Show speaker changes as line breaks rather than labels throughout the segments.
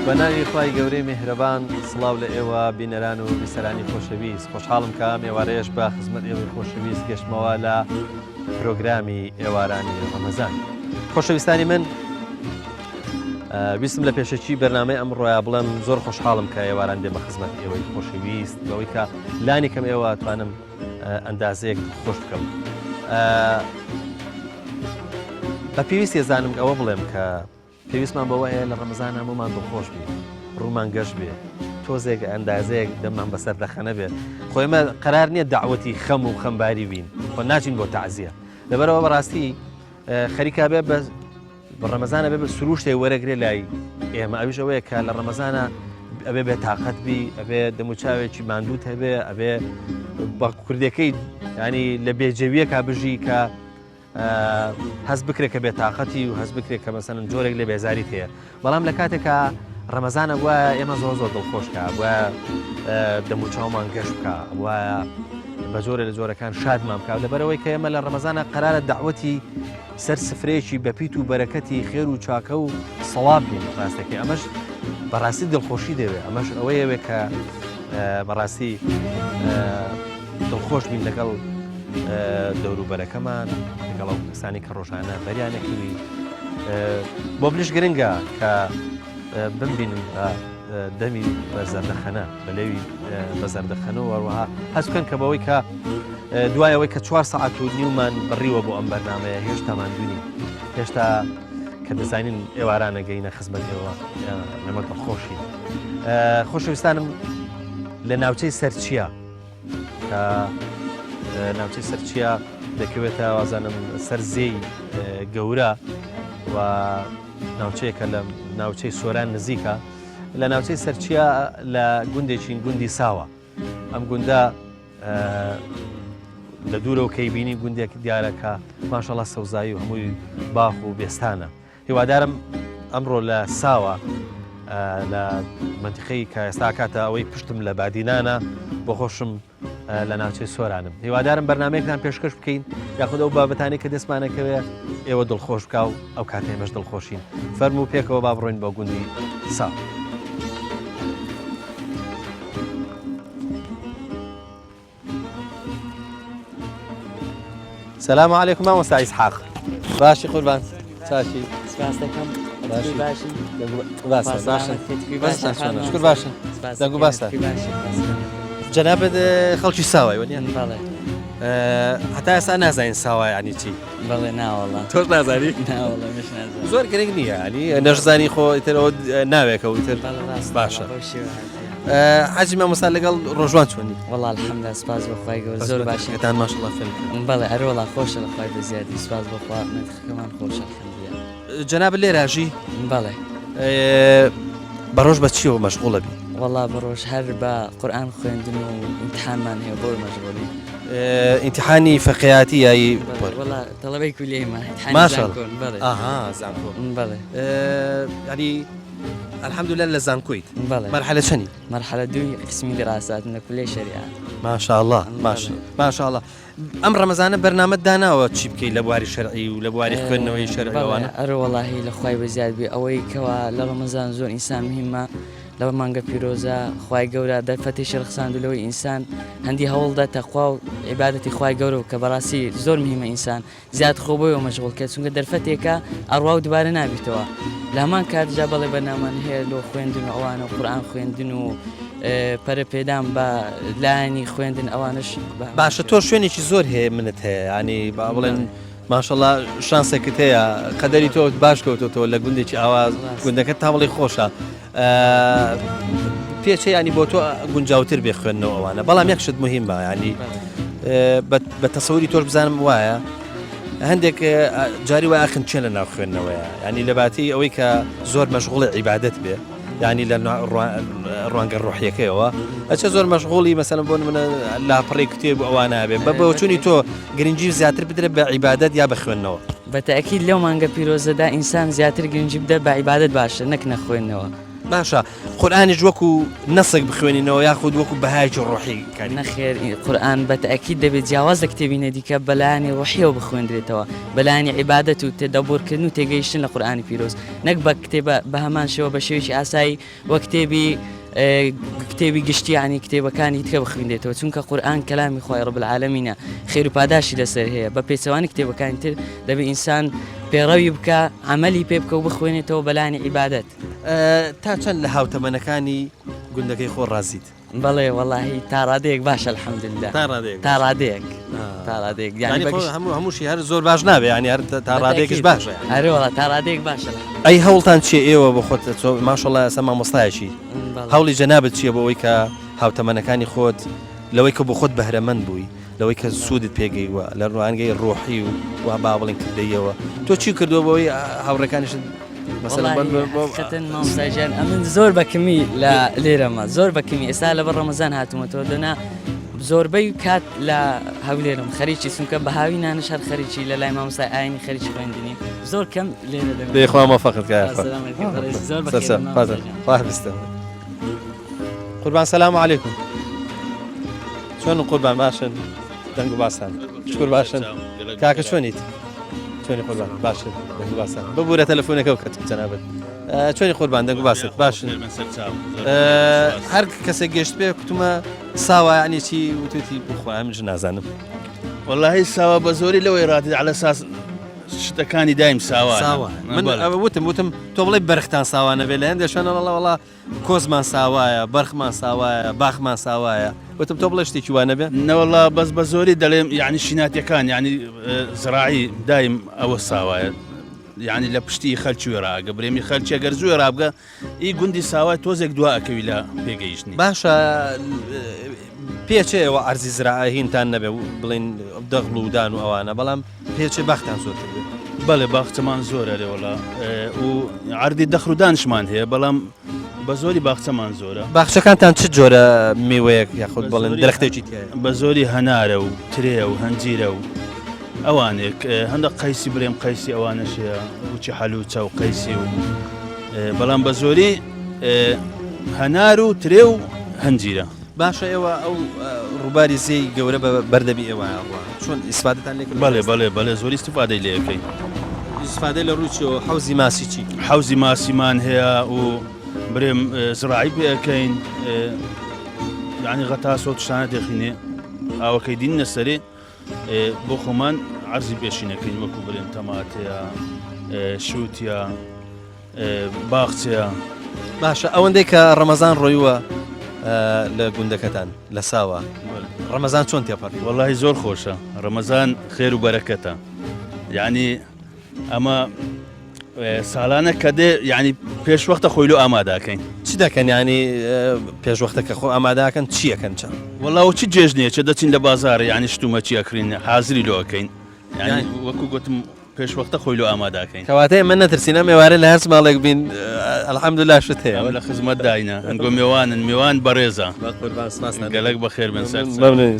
بەناوی خوای گەورەی میهرەبان سڵاو لە ئێوە بینەران و بیسەرانی خۆشەویست خۆشحاڵم کە ئێوارەیەش بە خزمەت ئێوەی خۆشەویست گەشتمەوە لە پرۆگرامی ئێوارانی ڕەمەزان. خۆشەویستانی من ویستم لە پێشەکی بەرنامەی ئەمڕۆیە بڵێم زۆر خۆشحاڵم کە ئێواران دێ بە خزمەت ئێوەی خۆشەویست بەوەی کە لانی کەم ئێوە توانم ئەندازەیەک خۆش بکەم. بە پێویست ێزانم ئەوە بڵێم کە پێویستمان بەوە هەیە لە ڕەمەزان هەموومان دڵخۆش بێ، ڕوومان گەشت بێ، تۆزێک ئەندازەیەک دەممان بەسەر دەخەنە بێ. خۆ ئێمە قەرار نییە داوەتی خەم و خەمباری بین، خۆ ناچین بۆ تەعزیە. لەبەرەوە بەڕاستی خەریکا بێ بە ڕەمەزانە بێ بە سروشتێ وەرەگرێ لای ئێمە. ئەویش ئەوەیە کە لە ڕەمەزانە ئەبێ بێ تااقەت بی، ئەبێ دەموچاوێکی ماندووت هەبێ، ئەبێ بە کوردەکەی ینی لە بێجەویە کا بژی کە هەست بکرێت کە بێتاقەتی و هەست بکرێت کە مەسەن جۆرێک لە بێزاریت هەیە. بەڵام لە کاتێکە ڕەمەزانە وایە ئێمە زۆر زۆر دڵخۆشکە، وایە دەموچاومان گەشت بکە، وایە بە جۆرە لە جۆرەکان شادمان بکە. لەبەرەوەی کە ئێمە لە ڕەمەزانە قەرارە داوەتی سەر سفرەیەکی بەپیت و بەرەکەتی خێر و چاکە و سەڵاب بین ڕاستەکەی. ئەمەش بەڕاستی دڵخۆشی دەوێت، ئەمەش ئەوەیەوێ کە بەڕاستی دڵخۆش بین لەگەڵ دەوروبەرەکەمان، لەگەڵ کەسانی کە ڕۆژانە بەریانەکەوی. بۆ بلیش گرنگە کە بمبینم دەمی بەزەردەخەنە بەلەوی بەزەردەخەنەوە وەروەها هەست بکەن کە بەوەی کە دوایەوەی کە 4 سەعات و نیومان بڕیوە بۆ ئەم بەرنامەیە هێشتا ماندوونی، هێشتا کە دەزانین ئێوارانە گەینە خزمەت ئێوە لەمە دڵخۆشی. خۆشەویستانم لە ناوچەی سەرچیە کە ناوچەی سەرچیە دەکەوێتە وازانم سەرزێی گەورە و ناوچەیەکە لە ناوچەی سۆران نزیکە. لە ناوچەی سەرچیە لە گوندێکی گوندی ساوە. ئەم گوندە لە دوورەوە کەیبینی گوندێک دیارەکە ماشەڵڵا سەوزایی و هەمووی باخ و بێستانە. هیوادارم ئەمڕۆ لە ساوە لە منتیقەی کە ئێستا کاتە ئەوەی پشتم لە بادینانە بۆ خۆشم لە ناوچەی سۆرانم. هیوادارم بەرنامەیەکتان پێشکەش بکەین یاخود ئەو بابەتانی کە دەستمانەکەوێ ئێوە دڵخۆش بکە و ئەو کاتە ئێمەش دڵخۆشین. فەرموو پێکەوە با بڕۆین بۆ گوندی ساو. سلام علیکم مامۆستا ئیسحاق. باشی قوربان چاچی؟
سپاس دەکەم. باشی؟
باشە شکر باشە. دەنگ و باسە. جەنابەت خەڵکی ساوای وەنیە؟
بەڵێ.
هەتا ئێستا نازانین ساوای ینی چی؟
بەڵێ ناوەڵڵا.
تۆش نازانی؟
ناوەڵڵا مش نازانم.
زۆر گرنگ نییە ینی نەشزانی خۆ ئیتر ئەوە ناوێکە و ئیتر باشە. حەجی مامۆستا لەگەڵ ڕۆژوان چۆنی؟
وەڵڵا الحەمدە سپاس بۆخوای گەورە زۆر باشە.
هێتان ماشەڵڵا فێرکردن.
بەڵێ ئەرۆڵا خۆشە لەخوای بەزیادی سپاس بۆخوا نرخەکەمان خۆشە الحەمدوللا.
جەنابەت لێراژی؟
بەڵێ.
بەڕۆژ بە چیەوە مەشغوڵە بی؟
وەڵڵا بەڕۆژ هەر بە قورئان خوێندن و ئیمتحانمان هەیە بۆ مەشغوڵی.
ئیمتحانی فەقێهاتی یایی؟
وەڵڵا تەڵەبەی کولیەیمە.
ماشەڵڵا.
بەڵێ.
ئاها زانکۆ.
بەڵێ.
ینی الحەمدوللا لە زانکۆیت.
بەڵێ.
مەرحەلە چەندی؟
مەرحەلە دووی قسمی دراسات لە کولیەی شەریعەت.
ماشاءڵڵا ماشاءڵڵا. ئەم ڕەمەزانە بەرنامەت داناوە چی بکەیت لە بواری شەرعی و لە بواری خوێندنەوەی شەرعەوانە؟
ئەرە وەڵاهی لەخوای بەزیاد بێ ئەوەی کەوا لە ڕەمەزان زۆر ئینسان مهمە لەوە مانگە پیرۆزە خوای گەورە دەرفەتی شەرخساندولەوەی ئینسان هەندی هەوڵدا تەخوا و عیبادەتی خوای گەورە کە بەڕاستی زۆر مهمە ئینسان زیاد خۆبەوە مەشغوڵ کرد چونکە دەرفەتێکە ئەڕوا و دووبارە نابیتەوە. لە هەمان کاتجا بەڵێ بەرنامان هەیە لۆ خوێندن و ئەوانە و قورئان خوێندن و پەرە پێدام بە لایەنی خوێندن ئەوانش
باشە. تۆ شوێنێکی زۆر هەیە منت هەیە ینی بڵێن ماشەڵڵا شانسێکت هەیە قەدەری تۆ باش کەوتۆتەوە لە گوندێکی ئاواز گوندەکە تا بڵی خۆشە پێچە ینی بۆ تۆ گونجاوتر بێ خوێندنەوە ئەوانە. بەڵام یەکشت مهمە ینی بە تەسەوری تۆش بزانم وایە هەندێک جاری وای ئاخن چێن لە ناو خوێندنەوەیە ینی لە باتی ئەوەی کە زۆر مەشغوڵی عیبادەت بێ ینی لە ڕوانگە ڕۆحیەکەیەوە ئەچە زۆر مەشغوڵی مەسەلەن بۆ منە لاپەڕی کتێب و ئەوانە بێ بە بۆچوونی تۆ گرنگی زیاتر بدرێت بە عیبادەت یا بە خوێندنەوە؟
بەتەئەکید لەو مانگە پیرۆزەدا ئینسان زیاتر گرنگی بدە بە عیبادەت باشە نەک نەخوێندنەوە.
باشە قورآانیش وەکو نەسێک بخوێنینەوە یاخود وەکو بەهایکی ڕۆحی کاری
نەخێر قورآن بە تەکید دەبێت جیاواز لە کتێبی نەدیکە بەلایانی ڕۆحیەوە بخوێندرێتەوە بەلایانی عیبادەت و تێدەبورکردن و تێگەیشتن لە قورآانی پیرۆز نەک بە کتێبە بە هەمان شێوە بە شێوەیەکی ئاسایی وە کتێبی گشتی عنی کتێبەکانی تکە بخوێندێتەوە چونکە قورآن کەلامی خۆی ڕەب العالەمینە خێر و پاداشی لەسەر هەیە بە پێچەوانی کتێبەکانی تر دەبێت ئینسان پێڕەوی بکە عملی پێ بکە و بخوێنێتەوە بەلایانی عیبادەت
تا چەند لە هاوتەمەنەکانی گوندەکەی خۆ ڕازیت
بەڵێ وەڵاهی تا ڕادەیەک باشە الحەمدلله تا ڕادەیەک
یعنی هەمووشی هەر زۆر باش نابێ ینی هەر تا ڕادەیەکیش باشە
هەرێ وەڵا تا ڕادەیەک باشە
ئەی هەوڵتان چیە ئێوە بە خۆت ماشەڵڵا ئێستا مامۆستایەکی هەوڵی جەنابەت چییە بۆ ئەوەی کە هاوتەمەنەکانی خۆت لەوەی کە بۆ خۆت بەهرەمەند بووی لەوەی کە سوودت پێگەیوە لە ڕوانگەی ڕۆحی و وا با بڵین کردەیەوە تۆ چی کردووە بۆی هاوڕەکانیشت
مامۆستاژیان ئەمن زۆر بەکەمی لە لێرەمە زۆر بەکەمی ئێستا لەبەر ڕەمەزان هاتوومەتەوە دەنا زۆربەی کات لە هەولێرم خەریکی چونکە بە هاوی نانش هەر خەریکی لە لای مامۆستای ئاینی خەریکی خوێندنی زۆر کەم لێرە
دەخوا مەفەقت قوربان سەلام عەلەیکوم چۆن قوربان باشن دەنگ و باسان شکر باشن کاکە چۆنیت چۆنی قوربان باشن دەنگ و باسان ببوورە تەلەفۆنەکە و کەت جەنابەت چۆنی قوربان دەنگ و باست باشن هەر کەسێک گەشت پێ کوتمە ساوە ینی چی وتوتی بخۆ منش نازانم
واللهی ساوە بە زۆری لەوەی ڕاتێت على ساس شتەکانی دایم ساوە
من وتم تۆ بڵێ بەرختان ساوانە بێ لە هەندێک شوێنە وەڵا کۆزمان ساوایە بەرخمان ساوایە باخمان ساوایە وتم تۆ بڵێ شتێکی وانە بێ
نەوەڵا بەس بە زۆری دەڵێم یعنی شیناتیەکان یعنی زراعی دایم ئەوە ساوایە یعنی لە پشتی خەلکی ڕاگە برێمی خەلکی ئەگەر زوێ ڕابگە ئی گوندی ساوای تۆزێک دوا ئەکەوی لە پێگەیشتنی
باشە پێچەوە ئەرزی زراعهینتان نەبێ بڵین دەغڵ و دان و ئەوانە بەڵام پێچێ بەختان زۆرتر بێت
بەڵێ باخچەمان زۆرە لێوەڵا و عردی دەخرودانشمان هەیە بەڵام بە زۆری باخچەمان زۆرە
باخچەکانتان چ جۆرە میوەیەک یاخود بڵێن درەختێکی
بە زۆری هەنارە و ترێ و هەنجیرە و ئەوانێک هەندێک قەیسی برێم قەیسی ئەوانەشەیە وچی حەلوچە و قەیسی و بەڵام بە زۆری هەنار و ترێ و هەنجیرە
باشە ئێوە ئەو ڕووباری زێی گەورە بە بەردەبی ئێوە چۆن ئیسفادەتان لێ
بەڵێ زۆری استفادەی لێ یەکەین
ئیسفادەی لە ڕووچەوە حەوزی ماسی چی
حەوزی ماسیمان هەیە و برێم زراعی پێەکەین یعنی غەتاس و تشانە دەخینێ ئاوەکەی دینە سەرێ بۆ خۆمان عەرزی پێشینەکەین وەکو برێم تەماتەیە شووتە باخچەیە
باشە ئەوەندەی کە ڕەمەزان ڕۆیوە لە گوندەکەتان لە ساوە ڕەمەزان چۆن تێپەڕی
وەڵاهی زۆر خۆشە ڕەمەزان خێر و بەرەکەتە یعنی ئەمە ساڵانە کە دێ یعنی پێش وەختە خۆی لۆ ئاماداکەین
چی دەکەن ینی پێش وەختەکە خۆ ئاماداکەن چیەکەن چەند
وەڵاو چی جێژنێ چە دەچین لە بازارە ینی شتومە چیەکرین حازری لۆەکەین یعنی وەکو گوتم پێش وەختە خۆی لۆ ئاماداکەین
کەواتەیە من نەترسینە مێوارە لە هەر ماڵێک بین الحەمدوللا شت هەیە
لە خزمەت داینە هەنگۆ میێوانن میوان بەڕێزە گەلک بەخێر بن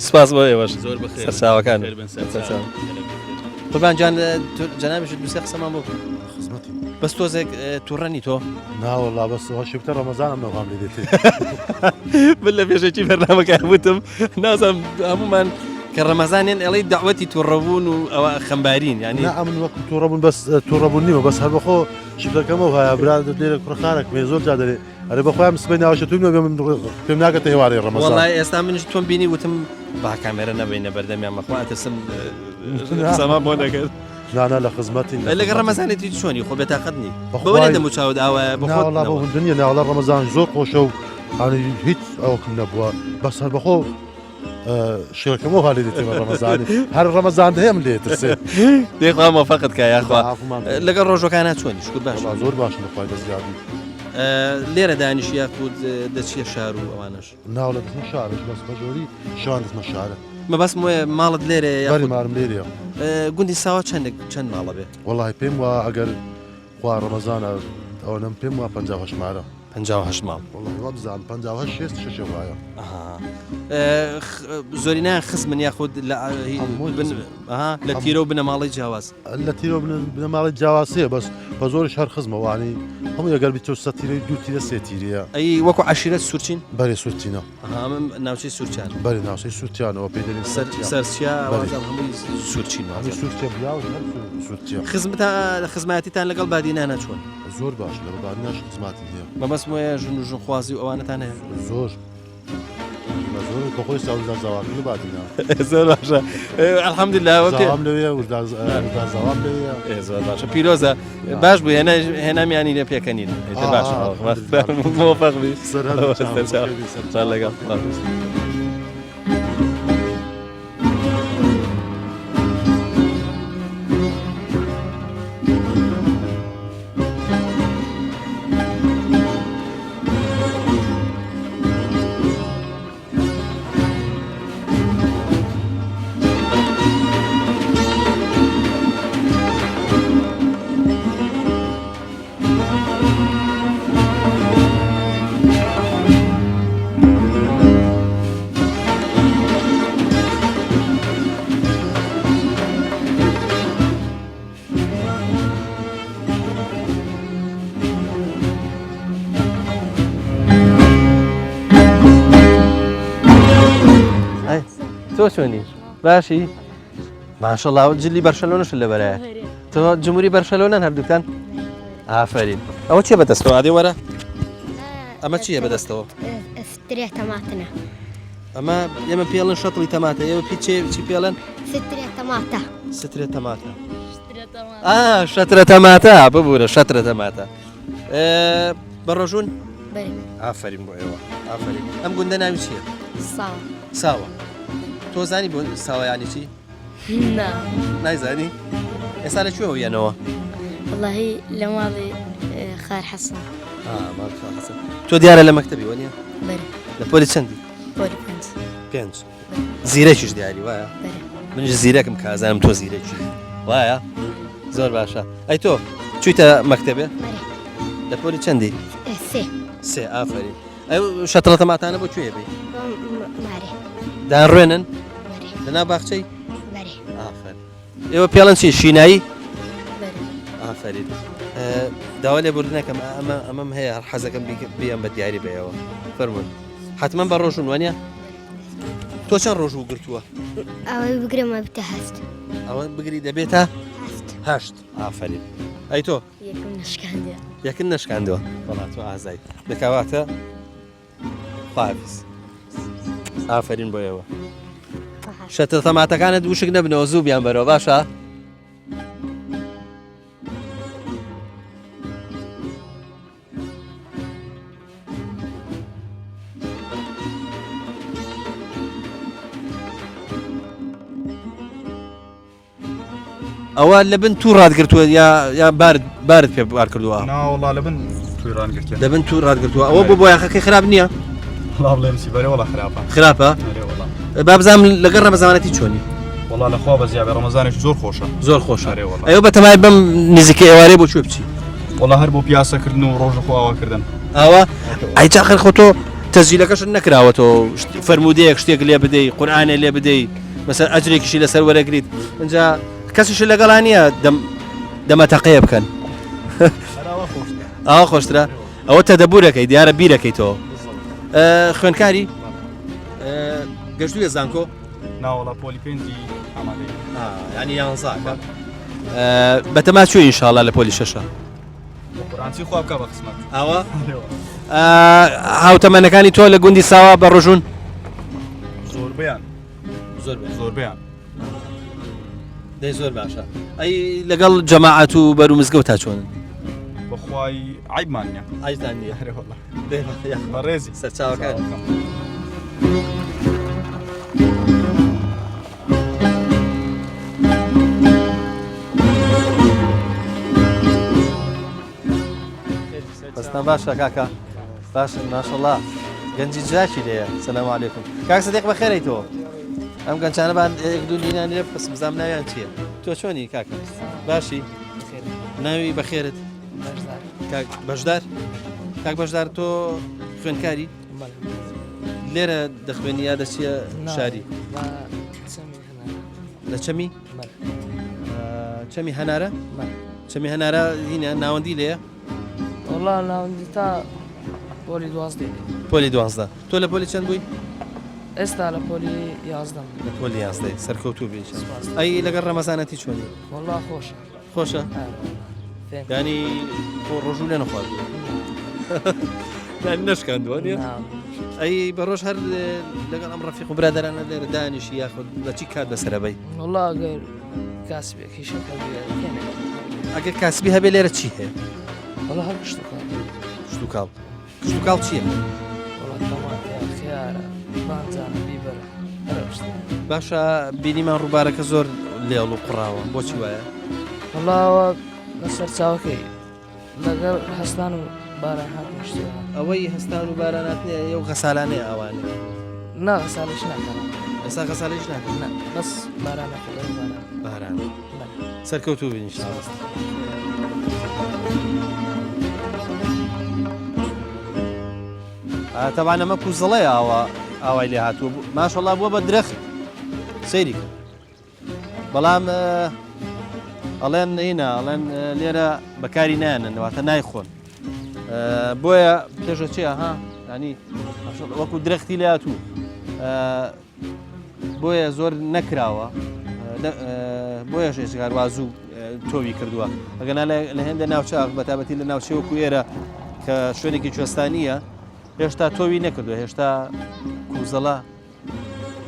سپاس بۆ ئێوەش
زۆر بەخێر
سەرچاوەکان قوربان جان جەنابیش دووسێ قسەمان بۆ بەس تۆزێک تووڕەنی تۆ
ناوەڵا بەسەوە شفتە ڕەمەزانم نەوام لێ دێتێ
من لە پێشێکی بەرنامەکە وتم نازم هەمومان کە ڕەمەزانیان ئەڵەی داوەتی تووڕەبوون و ئەوە خەمبارین ینی
ئەمن وەکو تووڕەبوون بەس تووڕەبوون نیمە بەس هەر بەخۆ شفتەکەمەوە هەیە برا لێرە کوڕخانێک مێ زۆر جادەێ ئەرێ بەخۆیان سبەی ناوەشەتوی پێم ناکەتە هێوارەی ڕەمەزان
وەڵای ئێستا منش تۆم بینی وتم با کامێرە نەبینە بەردەمیان مەخوا ئەترسم قسەمان بۆ نەکرد
نانە لە خزمەتی
لەگە ڕەمەزانێتی چۆنی خۆ بێتاقەتنی بەوەی دەموچاوت ئاوە
بەخۆڵا بۆ هەندنیە ناوەڵە ڕەمەزان زۆر خۆشە و هیچ ئەوکم نەبووە بەس هەر بەخۆ شێکەمەوە هالی دێتێ بە ڕەمەزانی هەر ڕەمەزان هەیە من لێترسێ
دێخوا مەفەقت کە یاخوا لەگەڵ ڕۆژەکانە چۆنی شکر باش
زۆر باش بخوای بەزیادی
لێرە دانیش یاخود دەچیە شار و ئەوانش
ناو لە دەستمە شارش بەس بەجۆری شوان دەستمە شارە
مەبەست ماڵت لێرە
بەری مارم لێرە
گوندی ساوە چەند ماڵە بێ
وەڵای پێم وە ئەگەر خوا ڕەمەزانە ئەوە نەم پێم وە 50 مارە
58 ماڵ
والله وابزان 56 شش وایە
زۆرینیان خزمن یاخود لە تیرە و بنەماڵی جیاواز
لە تیرۆ بنەماڵی جیاواسەیە بەس بە زۆری شار خزمەوانی هەموو یەگەر بیتۆ سە تیرەی دوو تیرە سێ تیرەیە
ئەی وەکو عشیرەت سوورچین
بەرێ سوورتینە
ناوچەی سوورچان
بەری ناوچەی سوورتیانەوە پێ دەرین
سەرچیا هەمووی سوورچین
سوورتە بیا سوورتیا
خزمەتیتان لەگەڵ بادینانە چۆن
زۆر باش لە بەدانیاش خزماتی هەیە
مەبەست وایە ژن و ژنخوازی و ئەوانەتان هەیە
زۆر زۆر بەخۆی ساوزار زاواکردن بادینا
زۆر باشە الحەمدوللا
زاوام لەوەیە وردار زاوام لەوەیە
زۆر باشە پیرۆزە باش بوو هێنامیانی لێ پێکەنین باش مۆفەق بی سەر لەگەڵ تۆ چۆنی باشی ماشەڵڵا جلی بەرشەلۆنەش لەبەرایە تۆ جمهوری بەرشەلۆنەن هەردووکتان ئافرین ئەوە چیە بەدەستەوە ئادێ وەرە ئەمە چییە بەدەستەوە
سترێ تەماتنە
ئەمە ئێمە پێڵن شەتڵی تەماتە ئێوە چی پێڵن
سترێ تەماتە
سترێ تەماتە شەترە تەماتە ببوورە شەترە تەماتە بەڕۆژون ئافرین بۆ ئێوە ئافرین ئەم گوندە ناوی چییە
ساوە
ساوە تۆ زانی بۆ ساوایانی چی نایزانی ئێستا لەکوێوە یانەوە
واللهی لە ماڵی خار حەسن
تۆ دیارە لە مەکتەبی وەنیە
بەرە
لە پۆلی چەندی
پۆلی پێنج
زیرەکیش دیاری وایە
بەرە
منش زیرەکم کازانم تۆ زیرەکی وایە زۆر باشە ئەی تۆ چوویتە مەکتەبێ لە پۆلی چەندی سێ ئافرین ئەو شەتڵە تەماتانە بۆ کوێ بێ
مارێ
دانڕوێنن لەنا باخچەی ئێوە پێڵەن چی شینایی ئافرین داوا لێ بردنەکەم ئەمەم هەیە هەر حەزەکەم بیان بە دیاری بێەوە فەرمونون حتمما بە ڕۆژون وانە تۆ چەند ڕۆژ و گرتووە
ئەوەی بگرمە بتە هەست
ئەوە بگری دەبێتە هەشت ئافرین ئەی تۆ
یەکم نشکاندە
یەکن نشکاندەوە بەڵات تۆ ئازای دەکەواتە خواافز ئافرین بۆ ئێوە شەتر تەماتەکانت وشک نەبنەوە زوو بیان بەرەوە باشە ئەوە لە بن تو ڕادگرتووە یا بارت پێ بار کردووە
ناوەڵا لە بن توی ڕانگرتووە
لە بن تو ڕادگرتووە ئەوە بۆ یاخەکەی خراپ نییە
بڵێمسی بەرێ وڵا
خراپە بابزانام لەگەڕ ڕەمەزانەتی چۆنی
وڵا لەخوا بە زیابێ ڕەمەزانێک زۆر خۆشە
زۆر خۆشە ئەوە بە تەمای بەم نزیکە ئێوارەی بۆ کوێ بچی
وڵا هەر بۆ پیاسەکردن و ڕۆژە خۆ ئاواکردن
ئەوە ئایچاخر خۆ تۆ تەزیلەکەشت نەکراوەتەوە فەرمودەیەک شتێک لێ بدەی قورئانێ لێ بدەی مەسەر ئەجرێکیشی لەسەر وەرەگریت اینجا کەسیش لەگەڵان نییە دەمەتەقەیە بکەن ئەوە خۆشترە ئەوە تەدەبورەکەی دیارە بیرەکەیتەوە خوێنکاری گەشتوویە زانکۆ
ناوەڵا پۆلی پێنجی ئامادەی
ینی یانزاکە بەتەما چوی ئینشاڵا لە پۆلی شەشە
قورئانچی خوا بکە بە قسمەت
ئەوە هاوتەمەنەکانی تۆ لە گوندی ساوا بە ڕۆژون
زۆربیان زۆربیان
دەی زۆر باشە ئەی لەگەڵ جەماعەت و بەر و مزگەوت تا چۆن
بەخوای عیبمان نییە
ئایتان نیە
بە ڕێزی
سەرچاوەکان بەستان باشە کاکە باشن ماشەڵڵا گەنجی جاکی لێیە سەلام عەلەیکوم کاک سەدیق بەخێرەیتەوە ئەم گەنجانە بان یەک دوو دینان لێ بس بزانم ناویان چییە تۆ چۆنی کاکە باشی ناوی بەخێرت کاک بەشدار کاک بەشدار تۆ خوێندکاری لێرە دەخوێنی یا دەچیە شاری لە چەمی چەمی هەنارە چەمی هەنارە هینە ناوەندی لێە
والله ناوەندی تا پۆلی 12
پۆلی 12 تۆ لە پۆلی چەند بووی
ئێستا لە پۆلی 11
لە پۆلی 11 سەرکەوتوو بێ ئەی لەگەڵ ڕەمەزانەتی چۆنی
والله خۆشە
خۆشە ینی بۆ ڕۆژوو لێ نەخوارد نەشکاندووە نیە ئەی بەڕۆژ هەر لەگەڵ ئەم ڕەفیق و برادەرانە لێرە دانیشی یاخود لە چی کات بەسەرەبەی
والله ئەگەر کاسبێکی شەکە
ئەگەر کاسبی هەبێ لێرە چی هەیە
والله هەر شتەکە
کشت و کاڵ کشت و کاڵ چییە
والله تەماتە خیارە بانجانە بیبەرە هەر شتە
باشە بینیمان ڕووبارەکە زۆر لێڵ و قڕاوە بۆچی وایە
والله لەسەر چاوەکەی لەگەڵ هەستان و باران هاتمە شتەوە
ئەوەی هەستان و بارانات نیە ئەو غەسالانەیە ئەوانێ
نا غەساڵیش ناکەم
ئێستا غەساڵیش ناکەن
نا بەس بارانە باران
باران سەرکەوتوو بینیش طبعا ئەمە کوزڵەیە ئاوای لێ هاتووە ماشەڵڵا بووە بە درەخت سەیری کرد بەڵام ئەڵێن هینە ئەڵێن لێرە بەکاری نایەنەواتە نایخۆن بۆیە پێشە چێە ها ینی وەکو درەختی لێ هاتوو بۆیە زۆر نەکراوە بۆیە شێشگار وازوو تۆوی کردووە ئەگەنا لە هێندە ناوچاق بەتابەتی لە ناوچەوەکو ئێرە کە شوێنێکی کوێستانیە هێشتا تۆوی نەکردووە هێشتا کوزەڵە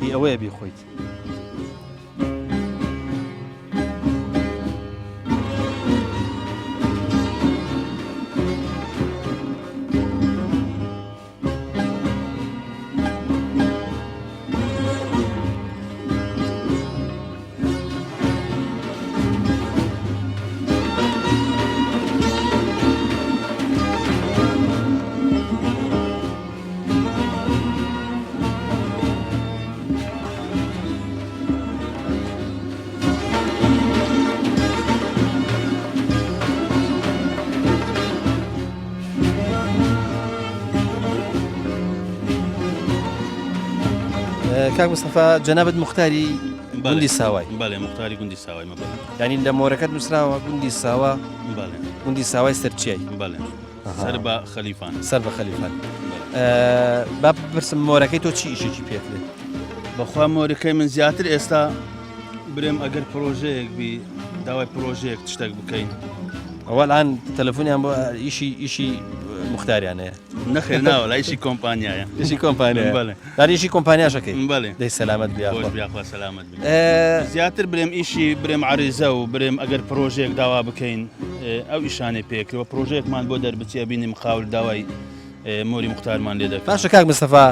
هی ئەوەیە بیخۆیت کاک مستەفا جەنابەت موختاری گوندی ساوای
بەڵێ مختاری گوندی ساوای مەبڵێ
ینی لە مۆرەکەت نووسراوە گوندی ساوا
بەڵێ
گوندی ساوای سەرچیای
بەڵێ سەر بە خەلیفان
سەر بە خەلیفان با بپرسم مۆرەکەی تۆ چی ئیشێکی پێکرێ
بەخوا مۆرەکەی من زیاتر ئێستا برێم ئەگەر پرۆژەیەک بی داوای پرۆژەیەک شتێک بکەین
ئەوەڵان تەلەفۆنیان بۆ ئیشی مختاریانەیە
نەخێر ناوە لە ئیشی کۆمپانیایە
ئیشی کۆمپانیا
بەڵێ
داریشی کۆمپانیاشەکەی
بەڵێ
دەی سەلامەت
خۆش
بیا
بیاخوا سەلامت بێ زیاتر برێم ئیشی برێم عریزە و برێم ئەگەر پرۆژەیەک داوا بکەین ئەو ئیشانەی پێکرەوە پرۆژەیەکمان بۆ دەربچیە بینیم خاور داوای مۆری مختارمان لێ دەکەن
باشە کاک مستەفا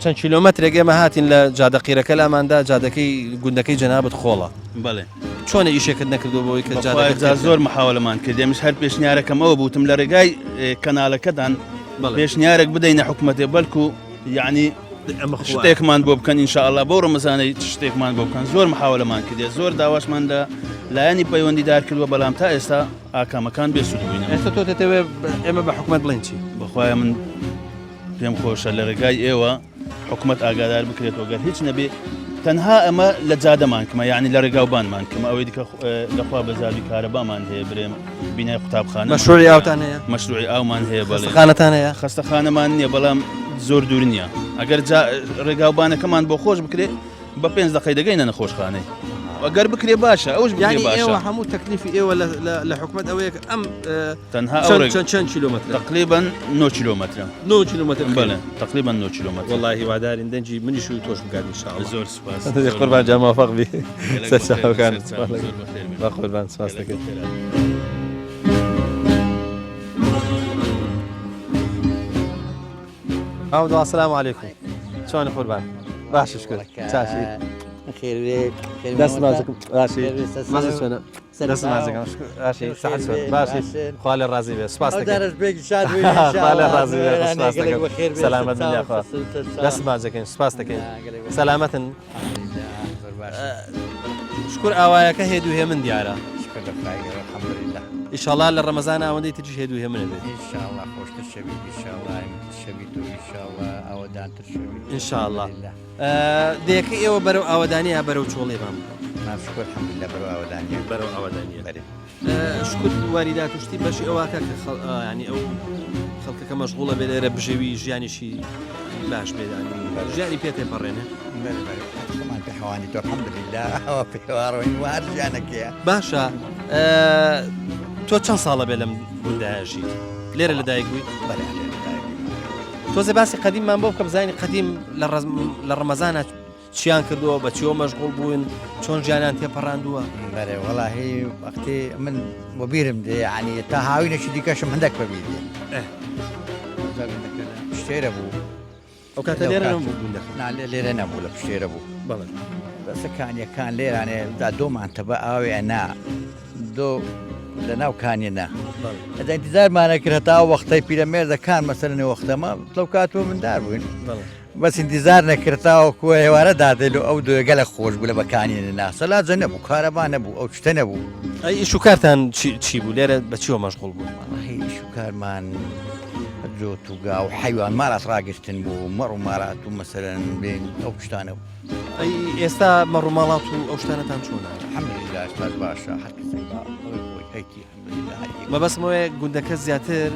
چەند کیلۆمەترێک ئێمە هاتین لە جادەقیرەکە لاماندا جادەکەی گوندەکەی جەنابەت خۆڵە
بەڵێ
چۆنە ئیشێکت نەکردو بۆی کە جادەکە
زۆر محاولەمان کرد دێمش هەر پێشنیارەکەمەوە بوتم لە ڕێگای کەناڵەکەدان پێشنیارێک بدەینە حکوومەتێ بەلکو یعنی شتێکمان بۆ بکەن ئینشاءالله بۆ ڕەمەزانەی شتێکمان بۆ بکەن زۆر محاولەمان کردێ زۆر داواشمان لە لایەنی پەیوەندیدار کردووە بەڵام تا ئێستا ئاکامەکان بێسوود بووینە
ئێستا تۆ دەتەوێت ئێمە بە حکوومەت بڵێن چی
بەخوایە من پێم خۆشە لە ڕێگای ئێوە حکوومەت ئاگادار بکرێتەوە گەر هیچ نەبێ تەنها ئەمە لە جادەمان کەمە یعنی لە ڕێگاوبانمان کەمە ئەوەی دیکە لەخوا بەزاوی کارەبامان هەیە برێم بینای قوتابخانە
مەشروعی ئاوتان هەیە
مەشروعی ئاومان هەیە بەڵێ
خانەتان هەیە
خەستەخانەمان نییە بەڵام زۆر دوور نییە ئەگەر ڕێگاوبانەکەمان بۆ خۆش بکرێ بە 5 دقەی دەگەینە نەخۆشخانەی ئەگەر بکرێ باشە ئەوش بکرێ
یعنی ئێوە
باشە
هەموو تەکلیفی ئێوە لە حکوومەت ئەوەیە ئەم
تەنها
چەند کیلۆمەتر
تقریبا 9 کیلۆمەترە
9 کیلۆمەتر
بەڵێ تقریبا 9 کیلۆمەتر
والله هیوادارین دەنجی منیش و تۆش بگات ئینشاءالله
زۆر سپاس
قوربان جان موفق بی سەرچاوەکان
زۆر بەخێر بێ.
با قوربان سپاس دەکەم محمد السلام عليكم شلون قربان باش شكرا تاشي
خير بك خير
دست مازكم راشي
خير
مازن شلون دست مازكم راشي صحة شلون باشي خوالي الرازي بيه سباس لك
درس بك شاد وين ان شاء
خوالي
الله
الرازي بيه سباس لك سلامة من يا اخوة دست مازكم سباس لك سلامة شكر اواياك هيدو هي من ديارة
شكرا لك الحمد لله
ئیشەڵا لە ڕەمەزان ئەوەندەی تریش هێدوو هێ منە بێت
ئینشاءالله خۆشتر شەوی ئینشاءالله شەوی تو ئینشاءالله ئەوەدانتر شەوی
ئینشاءالله دەیەکە ئێوە بەرەو ئاوەدانیە بەرەو چۆڵێ بام
ماشکر الحەمدولله بەرەو ئەوەدانیە
بەرەو ئاوەدانیە
بەرێ
شکر واریدات وشتی بەشی ئەوواکە کە ینی ئەو خەڵکەکە مەشغوڵە بێ لێرە بژەوی ژیانیشی باش بێدانی ژیانی پێ تێپەڕێنێ
خۆمان پێ حەوانی تۆ الحەمدولله ئەوە پێوەڕۆین وار ژیانەکەیە
باشە تۆ چەند ساڵە بێ لەم گوندایەژی لێرە لەدایک بووی
بەرێ
تۆزێ باسی قەدیممان بۆ بکە بزانانی قەدیم لە ڕەمەزانە چیان کردووە بە چیەوە مەشغوڵ بوون چۆن ژیانیان تێپەڕاندووە
بەرێ وەڵاهی وەختی من بۆ بیرم دێ ینی تا هاوینەشی دیکەشم هەندێک بەبیر دێ شتێرە بوو
ئەو کاتە لێرە نەبوو گوندەکە
لێرە نەبوو لە پشتێرە بوو
بەڵێ
بەسەکانیەکان لێرانێ دا دۆمان تەبە ئاوێ نا دۆ لە ناوکانیە نا ئەدا ئینتیزارمانە کرد هەتا وەختەی پیرەمێردەکان مەسەرنێ وەختەمە لەو کاتوە مندار بووین بەس ئینتیزار نەکردتاوەکو هێوارە دادێت و ئەو دوێگە لە خۆش بوو لە بەکانیێنە نا سەلاجە نەبوو کارەبا نەبوو ئەو شتە نەبوو
ئەی ئیش و کارتان چی بوو لێرە بە چیەوە مەشغوڵ بوو
هیچ و کارمان جۆت و گا و حیوان مارات ڕاگرتن بوو مەڕ و مارات و مەسەرەن بین ئەو شتانە بوو
ئەی ئێستا مەڕووماڵات و ئەو شتانەتان چۆنە
الحەمدولله ئێستاش باشە هەر کەسێک خۆی هەیتی الحەمدولله
مەبەستمەوەی گوندەکە زیاتر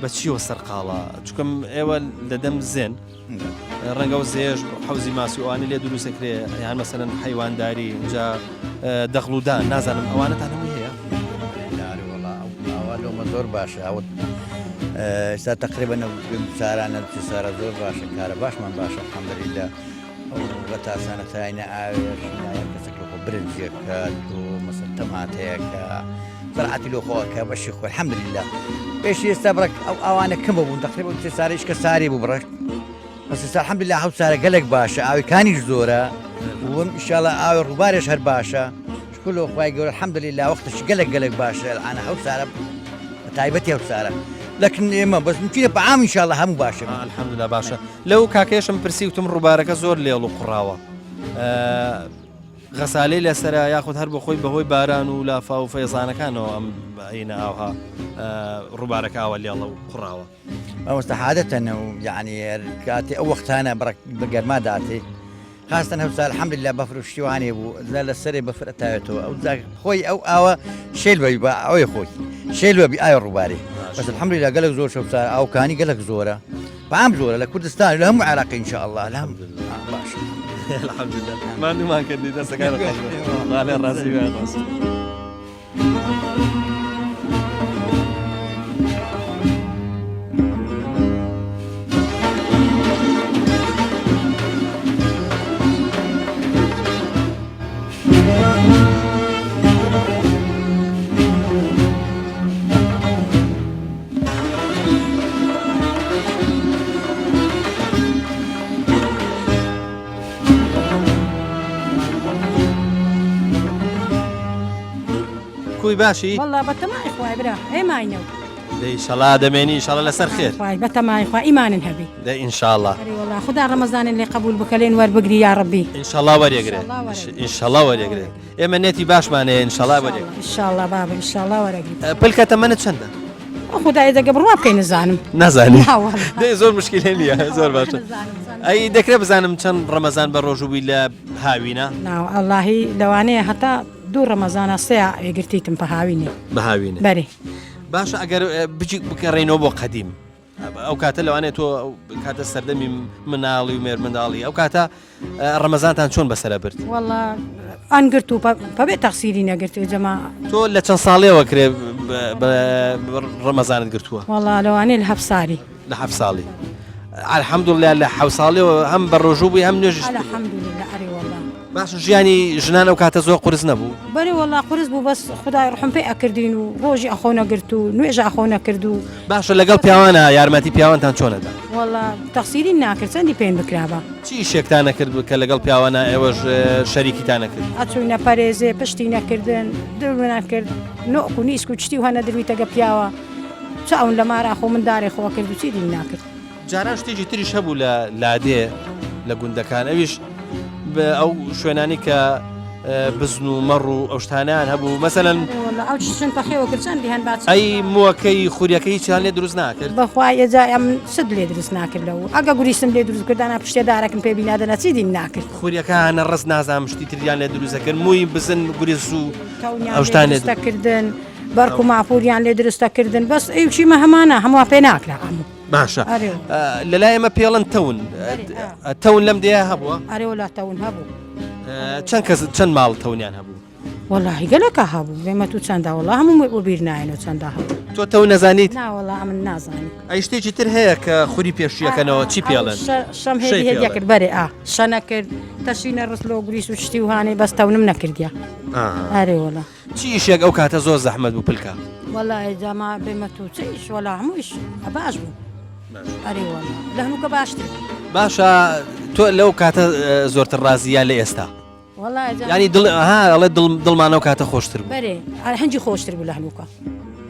بە چیەوە سەرقاڵە چکەم ئێوە لە دەم زێن ڕەنگە و زێژ حەوزی ماسی ئەوانە لێ دروستەکرێ یان مەسەرەن حیوانداری اینجا دەخلودان نازانم ئەوانەتان هەمووی هەیە
ئەوە لۆمە زۆر باشە ئەوە ئێستا تقریبا سارانە سارە زۆر باشە کارە باشمان باشە الحەمدولله ئەو بەتاسانە تاینە ئاوێش کەسێک لە خۆ برنجێکات و مەسەن تەماتەیەکە زەرعەتی لۆ خۆەکە بەشی خۆ الحەمدولله پێشی ئێستا بڕێک ئەو ئەوانە کەمە بوون تقریبا سارێش کە ساری بوو بڕێک بەس ئێستا الحەمدولله هەو سارە گەلێک باشە ئاوەکانیش زۆرە وم ئینشاءالله ئاوی ڕووبارێش هەر باشە شکر لەوە خوای گەورە الحەمدولله وەختش گەلێک باشە ئەلعانە هەو سارە تایبەتی هەو سارە لكن ئێمە بەس ممکنە بەعام ئینشاءالله هەموو باشە
الحەمدولله باشە لەو کاکەشم پرسی وتم ڕووبارەکە زۆر لێڵ و قوڕاوە غەسالەی لەسەرە یاخود هەر بە خۆی بەهۆی باران و لافا و فەیزانەکانەوە ئەم عینە ئاوها ڕووبارەکە ئاوە لێڵە و قوڕاوە
ئەوەستە عادەتەنە و یعنی کاتی ئەو وەختانە بە گەرما داتێ خاستن هەوسا الحەمدولله بەفر و شتیوانێ بوو لە سەرێ بەفر ئەتاوێتەوە ئەو خۆی ئەو ئاوە شێل بەوی بە ئەوەی خۆی شێل وەبی ئاوە ڕووبارێ بەس الحەمدولله گەلێک زۆر شەوسا ئەوکانی گەلێک زۆرە بەعام زۆرە لە کوردستان لە هەموو عێراقی ئینشاءالله باش
الحەمدولله مانومان کردی دەستەکان لێ ڕاستی ڕاست کوی باشی
والله بەتەمای خوای برا ئێماینەوە
دەی ئینشاءالله دەمێنی ئینشاءالله لەسەر خێر
خوای بەتەمای خوا ئیمانن هەبی
دەی ئینشاءالله
والله خدا ڕەمەزانن لێ قبول بکەلێن وەربگری یا ڕەبی
ئینشاءالله وەرێگرێ ئینشاءالله وەرێگرێ ئێمە نێتی باشمانەیە ئینشاءالله وەرێگرێ
ئینشاءالله بابا ئینشاءالله وەرەگری
پلکە تەمەنت چەندە
خدای دەگە بڕوا بکەی نزانم
نازانی دەی زۆر مشکلێ نییە زۆر باشە ئەی دەکرێت بزانم چەند ڕەمەزان بە ڕۆژوبووی لە هاوینە
ناو ئەڵڵاهی لەوانەیە هەتا دوو ڕەمەزانە سەیە ئێگرتیتم بە هاوینێ
بە هاوینە
بەرێ
باشە ئەگەر بکەڕێنەوە بۆ قەدیم ئەو کاتە لەوانێت تۆ کاتە سەردەمی مناڵی و مێر منداڵی ئەو کاتە ڕەمەزانتان چۆن بەسەرە برد
والله ئەنگرت و بەبێ تەقسیری نەگرت جەما
تۆ لە چەند ساڵێەوە کرێ ڕەمەزانت گرتووە
والله لەوانەیە لە هەفت ساری
لە حەفت ساڵی الحەمدولله لە حەوت ساڵێەوە هەم بە ڕۆژووبووی هەم نوێژ
الحەمدولله ئەرێ والله
باش ژیانی ژنان ئەو کاتە زۆر قورس نەبوو
بەرێ والله قورس بوو بەس خدای ڕحم پێی ئەکردین و ڕۆژی ئەخۆ نەگرت و نوێژە ئەخۆ نەکرد و
باشە لەگەڵ پیاوانە یارمەتی پیاوانتان چۆنەدا
والله تەقسیری ناکرد چەندی پێیان بکرابە
چی شێکتان نەکرد کە لەگەڵ پیاوانە ئێوەش شەریکیتان نەکرد
ئەچوینە پەرێزێ پشتی نەکردن دڵ نەکرد نۆک و نیسک و چتی و هەنە درویتەگە پیاوە چاون لە مارە خۆ مندارێ خۆ کرد و چی دیل ناکرد
جاران شتێکی تریش هەبوو لە لادێ لە گوندەکان ئەویش ئەو شوێنانی کە بزن و مەڕ و ئەو شتانیان هەبوو مەسەلەن
ئەو چشن بەخێوە کرد چەندی هەن باچ
ئەی مووەکەی خوریەکەی چیان لێ دروست ناکرد
بەخوای ئێجا ئەم سد لێ دروست ناکرد لەو ئەگە گوریستم لێ دروست کردانە پشتێدارەکەم پێ بینادەنا چی دین ناکرد
خوریەکانە ڕست نازانم شتی تریان لێ دروستەکرد مووی بزن گوریس و ئەو شتان لێ
دروستەکردن بەرک و ماپوریان لێ دروستەکردن بەس ئەوچیمە هەمانە هەموو پێ ناکرا هەموو
باشە لەلای ئەمە پێڵن تەون لەم دەیە هەبووە
ئەرێ وڵات تەون هەبوو
چەند کەس چەند ماڵ تەونیان هەبوو
وەڵاهی گەلەکە هەبوو بێمە تو چەندا وڵا هەموو بۆ بیر نایەنەوە چەندا هەبوو
تۆ تەون نەزانیت
ناوەڵا من نازانی
ئەی شتێکی تر هەیە کە خوری پێشویەکەنەوە چی پێڵێن
شەم هێدیە کرد بەرێ شە نەکرد تەشینە ڕستلۆ گوریس و شتی وهانەی بەس تەونم نەکردیا ئەرێ وڵا
چی ئیشێک ئەو کاتە زۆر زەحمەت بوو پلکە
وەڵای جاما بێمە تو چیش وەڵا هەموویش باش بوو ئەرێ وەڵا لە هەموو کە باشتر
باشە تۆ لەو کاتە زۆرتر ڕازیە لە ئێستا
وەڵای
ینی ئەڵێ دڵمانەوە کاتە خۆشتر بوو
بەرێ هەنجی خۆشتر بوو لە هەمووکە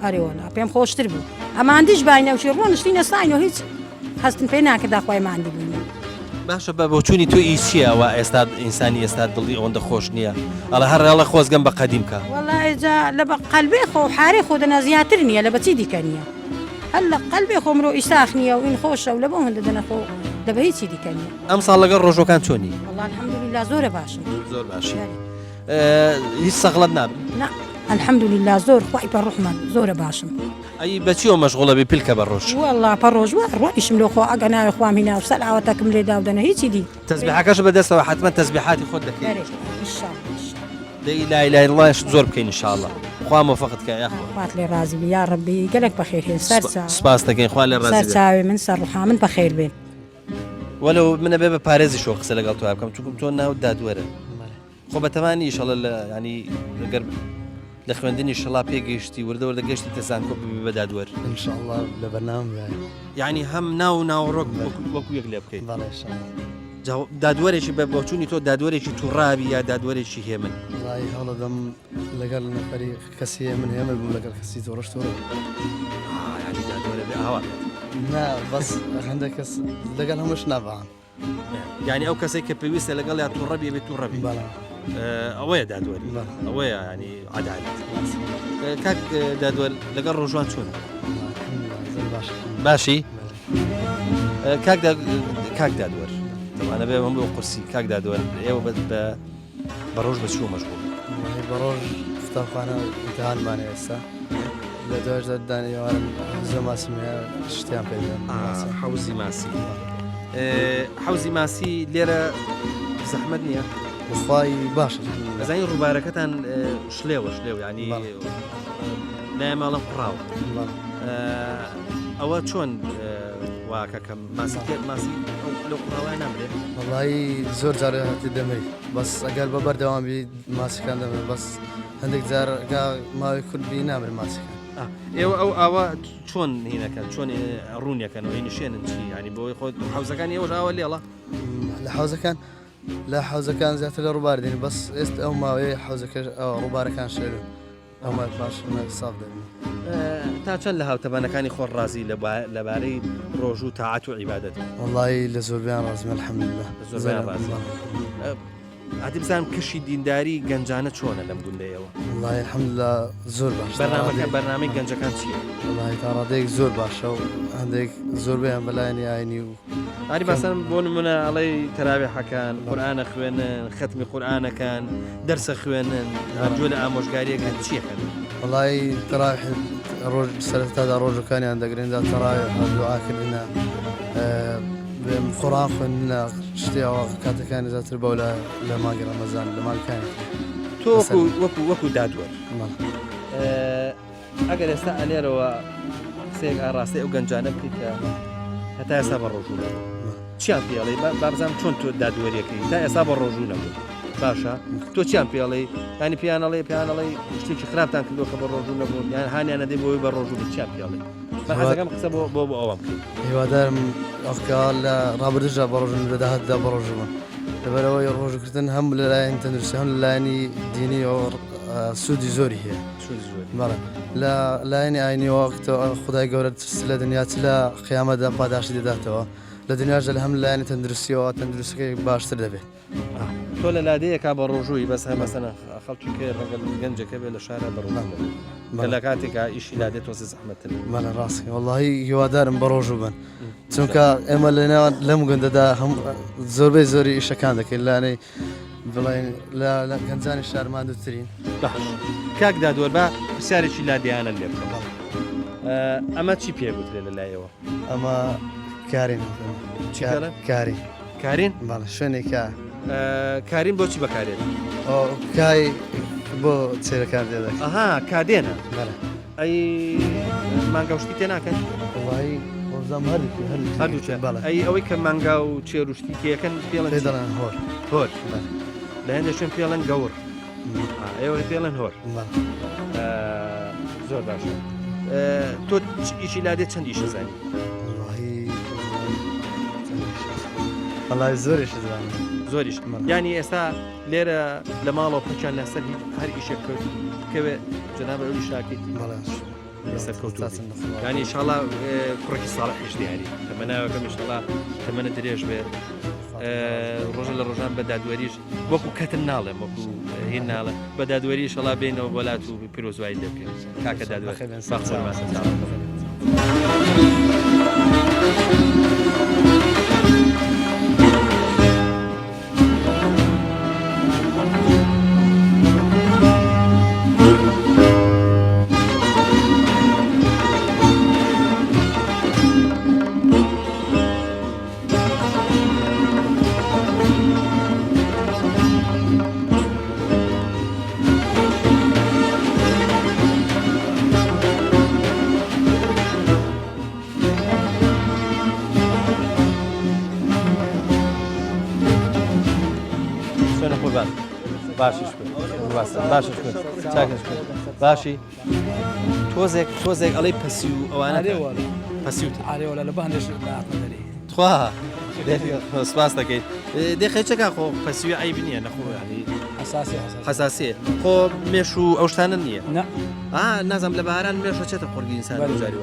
ئەرێ وەڵا پێم خۆشتر بوو ئەماندیش باینەوشی ڕۆ نشتینە ساینەوە هیچ هەستن پێ ناکردا خۆی ماندی بووین
باشە بە بۆچوونی تۆ ئیش چییەوە ئێستا ئینسانی ئێستا دڵی ئەوەندە خۆش نییە ئەڵە هەرڵە خۆزگەم بە قەدیم کە
وەڵای جا لە بە قەلبێ خۆ حارێ خۆدەنا زیاتر نییە لە بەچی دیکە نییە هەر لە قەلبێ خۆ مرۆ ئیساخ نییە و این خۆشە و لە بۆ هەندە دەنە خۆ دەبە هیچی دیکە نییە
ئەم ساڵ لەگەڵ ڕۆژەکان چۆنی
وەڵا الحەمدولله زۆرە باشم
زۆر باشی هیچ سەغڵەت نابن
نا الحەمدولله زۆر خوای پەڕوحمان زۆرە باشم
ئەی بەچیەوە مەشغوڵە بێ پلکە بە ڕۆژ
وەڵا پەڕۆژ ڕۆیشم لۆ خۆ ئەگە ناوێ خوام هینا و سەلاوەتەکەم لێ داودەنە هیچی دی
تەسبیحەکەش بەدەستەوە حتممە تەسبیحاتی خۆت دەکەیت دەی لای لای ڕڵایش زۆر بکەین انشاءالله خوا مۆفەقت کە یاخوا
خوات لێ ڕازی بی یا ڕەبی گەلێک بەخێر هێن
سپاس دەکەین خوا لێ ڕازی
سەر چاوێ من سەر ڕوحا من بەخێر بێن
وەلو منە بێ بە پارێزی شۆ قسە لەگەڵ تۆ بکەم چونکم تۆ ناو دادوەرە خۆ بەتەمانی ئیشەڵە لە ینی لەگەر لە خوێندنی شەڵا پێگەیشتی وردەوەردە گەشتی تەزانکۆ ببی بە دادوەر
انشاءالله لە بەرنامە
یعنی هەم ناو و ناوڕۆک وەکو یەک لێ بکەیت دادوەرێکی بە بۆچوونی تۆ دادوەرێکی تووڕابی یا دادوەرێکی هێمن
ڕای هەڵەدەم لەگەڵ نەفەری کەسی من هێمە بوو لەگەڵ کەسی تۆڕشتۆرە
ینی دادوەرە بێ ئاوا
نا بەس هەندێک کەس لەگەڵ هەمووش ناڤان
یعنی ئەو کەسێک کە پێویستە لەگەڵ یا تووڕەبی بێت تووڕەبی ئەوەیە دادوەری ئەوەیە ینی عەدالەت کاک دادوەر لەگەڵ ڕۆژوان چۆن باشی کاک دادوەر دەوانە بێ هەم بۆ قورسی کاک دادوەر ئێوە بە ڕۆژ بە چوو مەشغوڵ
بە ڕۆژ قوتابخانە ئیمتیحانمانە ئێستا لە دوایشدا دانیوارم زۆر ماسیم هەیە شتیان پێ
حەوزی ماسی حەوزی ماسی لێرە زەحمەت نییە
بخوای باشە
ئەزانی ڕووبارەکەتان شلێوە ینی لای ماڵە قڕاوە ئەوە چۆن واکەکەم ماسی لە قڕاوای نامرێت
وەڵایی زۆر جارێتی دەمەی بەس ئەگەر بە بەردەوامی ماسیەکان دەمێت بەس هەندێک جار ماوەی کوردبی نامرێت ماسیەکان
ئێوە ئەو ئاوا چۆن هینەکەن چۆن ڕوونیەکەنەوە نشێنن چی ینی بۆی خۆت حوزەکان ئێوەش ئاوە لێڵە
لە حوزەکان لە حوزەکان زیاتر لە ڕووبار دێنی بەس ئێستا ئەو ماوەیە حوزەکە ڕووبارەکان شێرن ئەمە باش ساف دەبین
تا چەند لە هاوتەبانەکانی خۆر ڕازی لەبارەی ڕۆژ و تاعات و عیبادەت
وەڵایی لە زۆربیان ڕازمە الحەمدولله
زۆربیان ڕازی ئادی بزانم کشی دینداری گەنجانە چۆنە لەم گوندەیەوە
وەڵایی الحەمدولله زۆر باش
بەرنامەی گەنجەکان چییە
وەڵایی تا ڕادەیەک زۆر باشە و هەندێک زۆربیان بەلایەنی ئاینی و
ئاری باسان بۆ نمونە ئەڵەی تەراویحەکان قورئانە خوێنن ختمی قورئانەکان دەرسە خوێنن هەرجۆ لە ئامۆژگاریەکان چیەکەن
وەڵایی تەراویح ڕۆژ سەرەتادا ڕۆژەکانیان دەگرێندا تەراویح دوعاکردنە قورئان خوێندنە شتێەوە کاتەکانی زیاتر بەو لە مانگی ڕەمەزان لە مانگەکانی
تۆ وەکو دادوەر ئەگەر ئێستا ئەلێرەوە قسەیەک ئاڕاستی ئەو گەنجانە بکەیت کە هەتا ئێستا بە ڕۆژوو نەبوو چیان پێڵێ بابزانم چۆن تۆ دادوەریەکەی تا ئێستا بە ڕۆژوو نەبوو باشە تۆ چیان پێڵێ ینی پیانەڵێ شتێکی خراپتان کردووە کە بە ڕۆژوو نەبوو یان هانیان نەدەی بۆی بە ڕۆژوو چیان پێڵێ بەحەزەکەم قسە بۆ ئەوەم بکەیت
هیوادارم ئەوکە لە ڕابردژە بە ڕۆژن لە داهاتدا بە ڕۆژوە لەبەرەوەی ڕۆژکردن هەم لەلایەن تەندروستی هەم لەلایەنی دینی و سوودی زۆری هەیە لە لایەنی ئاینیەوە خدای گەورە چ لە دنیا چ لە قیامەتدا پاداشتی دەداتەوە لە دنیاژە لە هەم لایەنی تەندروستیەوە تەندروستەکەی باشتر دەبێت
تۆ لە لادەیەکا بە ڕۆژووی بەس مەسەنە خەڵکی ڕەگەل گەنجەکە بێت لە شارە بەڕۆژان لە کاتێکا ئیشی لادێت تۆسی زەحمەتتر
مەڵە ڕاستکە وەڵاهی هیوادارم بە ڕۆژوو بن چونکە ئێمە لە نێوان لەم گوندەدا هەم زۆربەی زۆری ئیشەکان دەکەین لانەی بڵێن لە گەنجانی شارماندووترین
کاک دادوەر بە پرسیارێکی لادیانە لێ بکەم ئەمە چی پێ گوترێ لە لایەوە
ئەمە کارین کاری
کارین
باڵ شوێنێکە
کارین بۆچی بەکارێت
کای بۆ چێرەکان دێدە
ئەها کادێنە ئەی مانگەشتی تێ ناکەن
وڵی وەزام
هەردووچە ئەی ئەوەی کە مانگا و چێروشتی تێەکەن پێڵەن
دەڵێن هۆر
هۆر لە هەندێک شوێن پێڵەن گەور ئێوە پێڵەن هۆر زۆر باشە تۆ ئیشی لادێت چەند ئیش زانی
وڵی زۆریش زانانی
زۆریش ینی ئێستا لێرە لە ماڵەوە پچیان لەسەر هەر ئیشێک کرد کەوێ جەنابە ئەوی شاکیت لەسەر کەوت ینی شڵا کوڕێکی ساڵحیش دیاری تەمەناوەکەم شڵا تەمەنە درێژ بێت ڕۆژە لە ڕۆژان بە دادوەریش وەکو کەتن ناڵێم وەکو هین ناڵە بە دادوەری شڵا بینەوە وڵات و پیرۆزوایی دەبکەن کاکە دادوەر باشی تۆزێک ئەڵەی پەسی و ئەوانە پەسیوت
ئارێوەلە لە بەندش ناتمەدەری
خوا سپاس دەکەیت دێخەیچەکە خۆ پەسیوی ئایب نییە نەخۆیانی حساسێ خۆ مێش و ئەو شتانە نییە نازم لە باران مێشە چێتە قۆرگی ئینسان جاری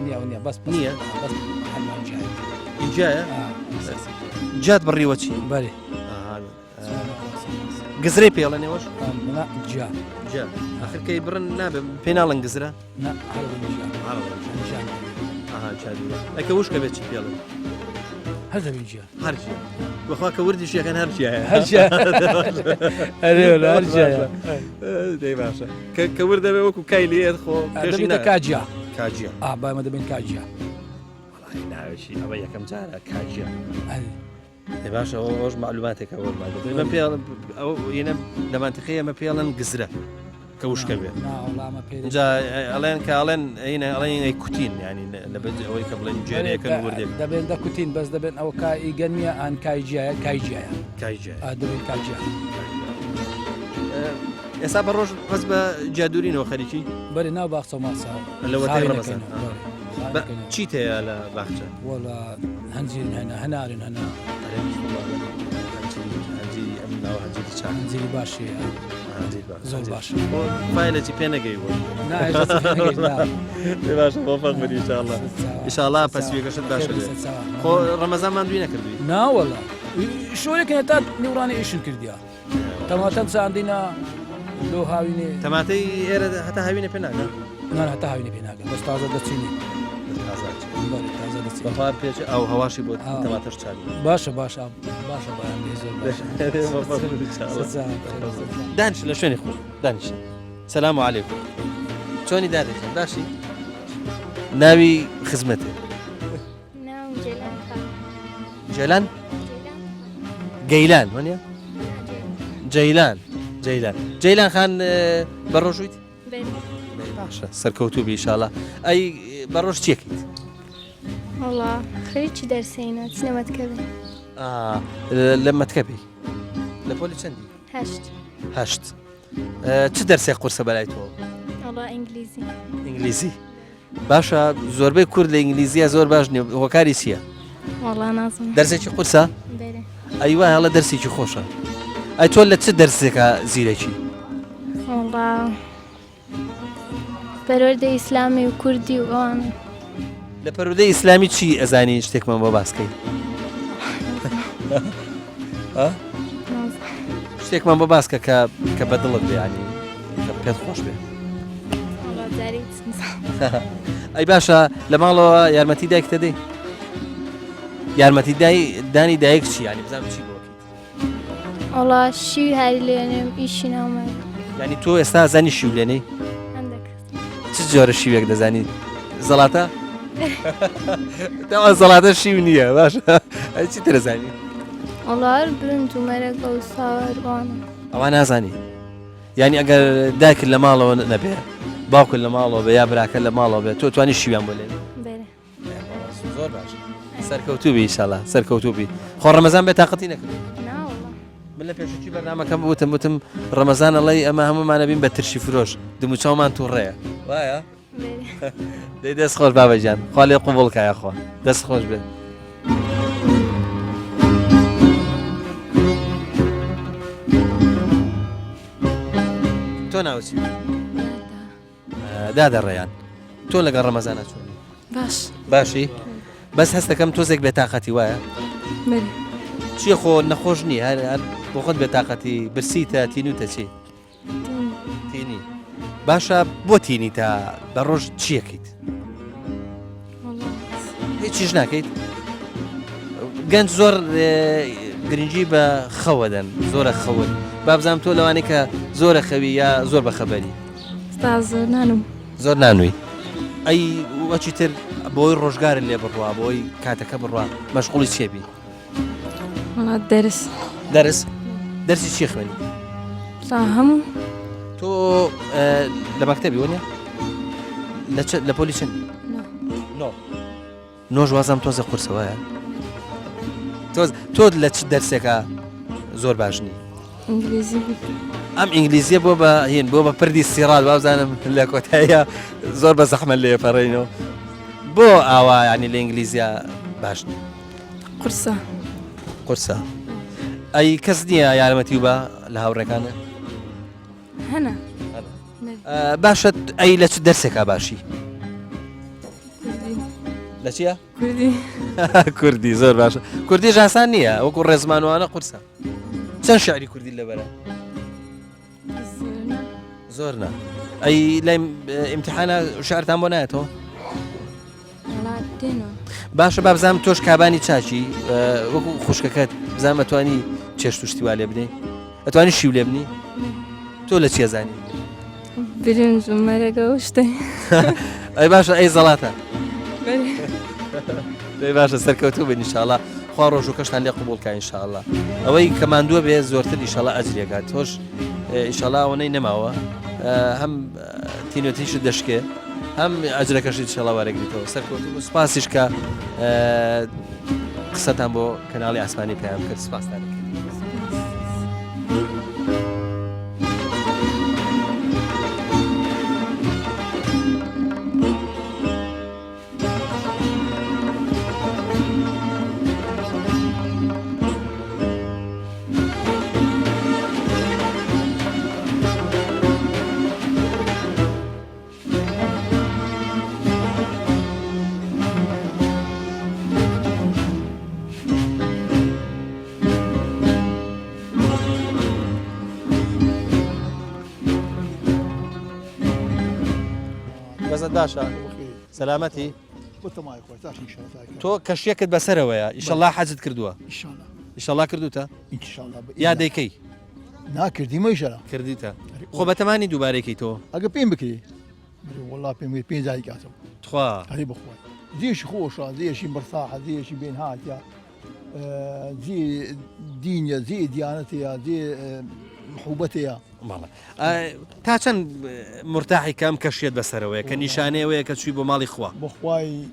نییە بەس
نییە اینجایە جات بڕیوە چی
بەێ
گزرەی پێڵە نێوەش
جا
ئەخرکەی بڕن نابێ پێناڵن گزرە ئەکە وشکە بێت چی پێڵن
هەردەبیجیا
هەرجی بەخوا کە وردی شێکەن هەرجیایە
هەرجیایە
دەی باشە کە ور دەبێ وەکو کای لێت خۆ
کاجیا
کاجیا
بایمە دەبین کاجیا
ناوێکی ئەوە یەکەم جارە کاجیا دەی باشە ئەوش معلوماتێکە من پێ ئەو یەنە لەمانتیقی ئەمە پێڵەن گزرە کە وشکە بێت جا ئەڵێن کە ئەڵێن ئەینە ئەڵێن ئەی کوتین ینی لە ئەوەی کە بڵێن جێرەکەن وردێک
دەبێن دە کوتین بەس دەبێن ئەو کای گەنمیە ئەن کایجیایە کایجیایە دەبێن کاجیا
ئێستا بە ڕۆژ بەس بە جادورینەوە خەریکی
بەری ناو باخچە ماسا
لەوەتەی ڕەمەزان چیت هەیە لە باخچە
وەڵا هەنجیرن هەنا هەنارن هەنا هەنجیری باشی زۆر باش
فایلەی پێ نەگەی باشە بۆ فەق بری ئیشاڵا پەسویەکەشت باشە خۆ ڕەمەزانمان دوی نەکردوی
ناوەڵا شۆرێکە تا نیورانی ئیشن کردیا تەماتەم ساندینە لۆ هاوینێ
تەماتەی ئێرە هەتا هاوینە پێ ناگە
هەتا هاوینە پێ ناگە بەس تازە دەچینی
بەخوا پێچ ئەو هەواشی بۆ تەماتەش چاوی
باشە باشە بایان
دانش لە شوێنی خۆ دانیشە سەلام عەلەیکوم چۆنی دادێکم باشی ناوی خزمەتێ جێلان گەیلان وانە جەیلان خان بەڕۆژویت باشە سەرکەوتوو بیشاڵە ئەی بەڕۆژ چیەکەیت
والله خەریکی دەرسێنە چنە مەتکەبێ
لە مەتکەبی لە پۆلی چەندی هەشت چ دەرسێک قورسە بەلای تۆ
والله
ئینگلیزی باشە زۆربەی کورد لە ئینگلیزیە زۆر باش نییە هۆکاری چییە
والله نازم
دەرسێکی قورسە ئەیوە هەڵە دەرسێکی خۆشە ئەی تۆ لە چ دەرسێکە زیرەکی
والله پەروەردەی ئیسلامی و کوردی و ئەوان
لە پەروەردەی ئیسلامی چی ئەزانی شتێکمان بۆ باسکەی شتێکمان بۆ باسکە کە بەدڵت بێ ینی پێت خۆش بێ ئەی باشە لە ماڵەوە یارمەتی دایکتە دەی یارمەتی دانی دایک چی ینی بزانم چی بۆکەیت
والله شي هاي اللي إيشي نومي
ینی تۆ ئێستا زانی شیولێنەی
عندك
چ جۆرە شیوێک دەزانی زەڵاتە داوا زەڵاتە شیو نییە باشە چی ترەزانی
والله برنج ومرق وصار وانا
ئەوان نازانی ینی ئەگەر دایکت لە ماڵەوە نەبێ باوکت لە ماڵەوە بە یا براکە لە ماڵەوە بێت تۆ توانی شیویان بۆ لێ
بله
زۆر باش سەرکەوتوبی ئینشاڵڵا سەرکەوتوبی خۆ ڕەمەزان بێ تااقەتی نەکرد
لا والله
من لە پێشکی بەرنامەکەم وتم ڕەمەزان ئەڵی ئەمە هەمومانە بین بە ترشی فرۆش دموچاومان تووڕێە وایە
بله
دەی دەست خۆش بابەجان خوا لێ قوبوڵ کایە خۆ دەست خۆش بێت تۆ ناوچی دادەڕێیان تۆ لەگەڵ ڕەمەزانە چۆنی
باش
باشی بەس هەست دەکەم تۆزێک بێتاقەتی وایە
بله
چیە خۆ نەخۆش نییە هەر بۆ خۆت بێتاقەتی برسیتە تینوتە چی تینی باشە بۆ تینی تا بە ڕۆژ چیەکەیت
والله
هیچیش ناکەیت گەنج زۆر گرنگی بە خەوەدەن زۆرە خەون بابزانام تۆ لەوانەیە کە زۆرە خەوی یا زۆر بە خەبەری
استاذ نانو
زۆر نانووی ئەی وەچی تر بۆی ڕۆژگارت لێ بڕوا بۆی کاتەکە بڕوا مەشغوڵی چێبی
والله الدرس
دەرسی چی خوێنی
فاهم
تۆ لە مەکتەبی وەنیە لە پۆلی چن نۆژ وازام تۆزە قورسەوەیە تۆ لە چ دەرسێکە زۆر باشنی
انجليزي
ئەم ئینگلیزیە بۆ بە هێن بۆ بە پردی سیڕات بازانم لە کۆتاییە زۆر بە زەحمە لێ پەڕێنەوە بۆ ئاوا ینی لە ئینگلیزیە باشنی قورسە ئەی کەس نییە یارمەتی بە لە هاوڕێکانە
هنا
باشە ئەی لە چ دەرسێکا باشی لە چیە؟
كردي
کوردی زۆر باشە کوردی ژاسان نییە وەکو ڕێزمانوانە قورسە چەند شعری کوردی لەبەرە زۆر نا ئەی لای ئیمتحانە شعرتان بۆ نایەتەوە
والله دينو
باشە بابزانم تۆش کابانی چاچی وەکو خوشکەکەت بزانم ئەتوانی چێشت و شتیوا لێ بنێ ئەتوانی شیو لێ بنی تۆ لە چیە زانی
برنج ومرق وشتي
ئەی باشە ئەی زەڵاتە
بله
دەی باشە سەرکەوتوو بن ئینشاڵڵا خوا ڕۆژ و کەشتان لێ قوبوڵکە ئینشاءڵڵا ئەوەی کەماندووە بێ زۆرتر ئینشاڵڵا ئەجرێکات تۆش ئینشاڵڵا ئەوەی نەماوە هەم تینۆتیشت دەشکێ هەم ئەجرەکەشی ئینشاڵڵا وەرەگریتەوە سەرکەوتوو سپاسیش کە قسەتان بۆ کەناڵی ئاسمانی پێیان کرد سپاسدان بەزەداشە سەلامەتی تۆ کەشیەکت بەسەرەوەیە ئیشەڵڵا حەجت کردووە ئیشەڵڵا کردوتە یا دەیکەی
ناکردیمە ئیشەڵا
کردیتە خۆ بەتەمانی دووبارێکی تۆ
ئەگە پێم بکری وڵا پێم پێ جای کاتەوە
تخوا
هەری بخۆی زیێشی خۆشە زیێشی مرتاحە زیێشی بێن هاتە زی دینە زی دیانەتەیە زی محوبەتەیە
تا چەند مرتاحی کەم کەشێت بەسەرەوەیە کە نیشانەیەوەیە کە چووی بۆ ماڵی خوا
بخوای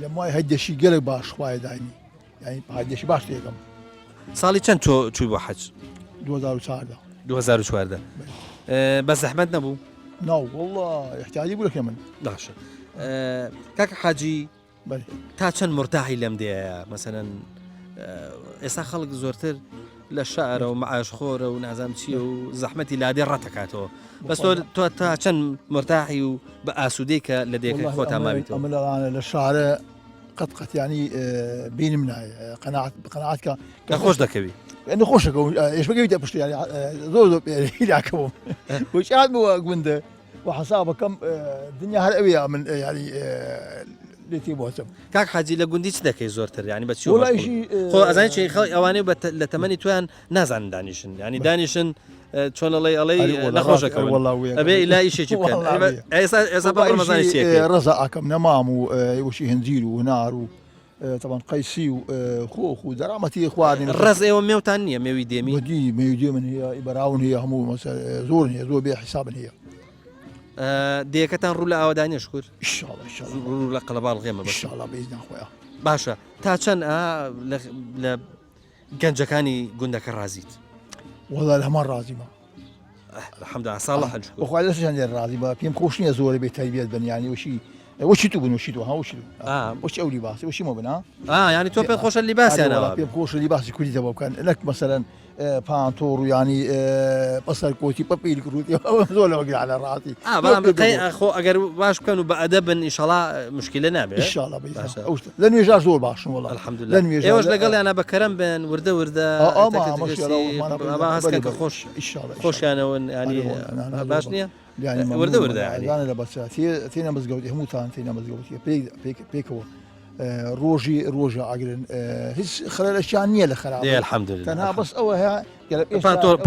لە مای هەدەشی گەلک باش خوای داینی یعنی هەدەشی باش تێکم
ساڵی چەند چووی بۆ حەج
2014
بە زەحمەت نەبوو
ناو والله احتیاجی بوو لەکە من
باشە کاکە حاجی تا چەند مرتاحی لەم دێە مەسەنەن ئێستا خەڵک زۆرتر لە شعرە و معاشخۆرە و نازام چیە و زەحمەتی لادێ ڕەتەکاتەوە بەس تۆ تا چەند مرتاحی و بە ئاسوودەی کە لە دێکە خۆتان ماویتەوە
ئەمە لەڵانە لە شارە قەت ینی بینم نایە قەناعاتکە
کە خۆش دەکەوی
ئەنە خۆشەکەم ئێش بگەیتە پشت زۆر هیلاکەم وشات بووە گوندە و حسابەکەم دنیا هەر ئەوەیە من ینی لێتی بۆتم
کاک حاجی لە گوندی چ دەکەی زۆرتر ینی بەچی
وڵایشی
خۆ ئەزانانی چی خەڵک ئەوانەی لە تەمەنی تویان نازانن دانیشن ینی دانیشن چۆن ئەڵەی نەخۆشەکەون ئەبێ ئیلا ئیشێکی بکەن ئێستا بە ڕەمەزانی چیەکەی
ڕەزا ئاکەم نەمام و وشی هەنجیر و هنار و طبعا قەیسی و خۆخ و دەرامەتی خواردن
ڕز ئێوە مێوتان نییە مێوی دێمی
ودی مێودێ من هەیە بەراون هەیە هەموو زۆر هەیە زۆر بێ حسابن هەیە
دیەکەتان ڕوو لە ئاوادانیە شکر
ئیشاڵڵا
ڕوو لە قەلەباڵ غێمە
ئیشاڵڵا بێزدان خۆیان
باشە تا چەند لە گەنجەکانی گوندەکە ڕازیت
وەڵا لە هەمان ڕازیمە
الحەمدولله ساڵح شکر
بەخوا لەسەن لێ ڕازی بە پێم خۆش نییە زۆرە بێت تایبێت بنیانی وشی تو بوون وشی تو هاوشی وشی ئەو لیباسی وشی مە بنا
ینی تۆ پێت خۆشە لیباسیانەوە
پێم خۆشە لیباسی کوردیتەوە بکەن لەک مەسەرەن پانتۆڕ و ینی بەسەر کۆتی پەپیل کروتی زۆر لەوەگرا لە ڕاتی
خۆ ئەگەر باش بکەن و بە ئەدەبن ئیشەڵا مشکلە نابێت
ئیشاڵڵا لە نوێژار زۆر باشن وڵا
الحەمدولله ئێوەش لەگەڵیانە بەکەرەم بن وردە وردە هەستکە کە خۆشیانەوەن ینی باش نییە وردە وردە
لە بەچ تێنە مزگەوتی هەمووتان تێنە مزگەوتیە پێکەوە ڕۆژە ئاگرن هیچ خەلەشیان نییە لە خراپ
الحەمدولله
تەنها بەس ئەوە هەیە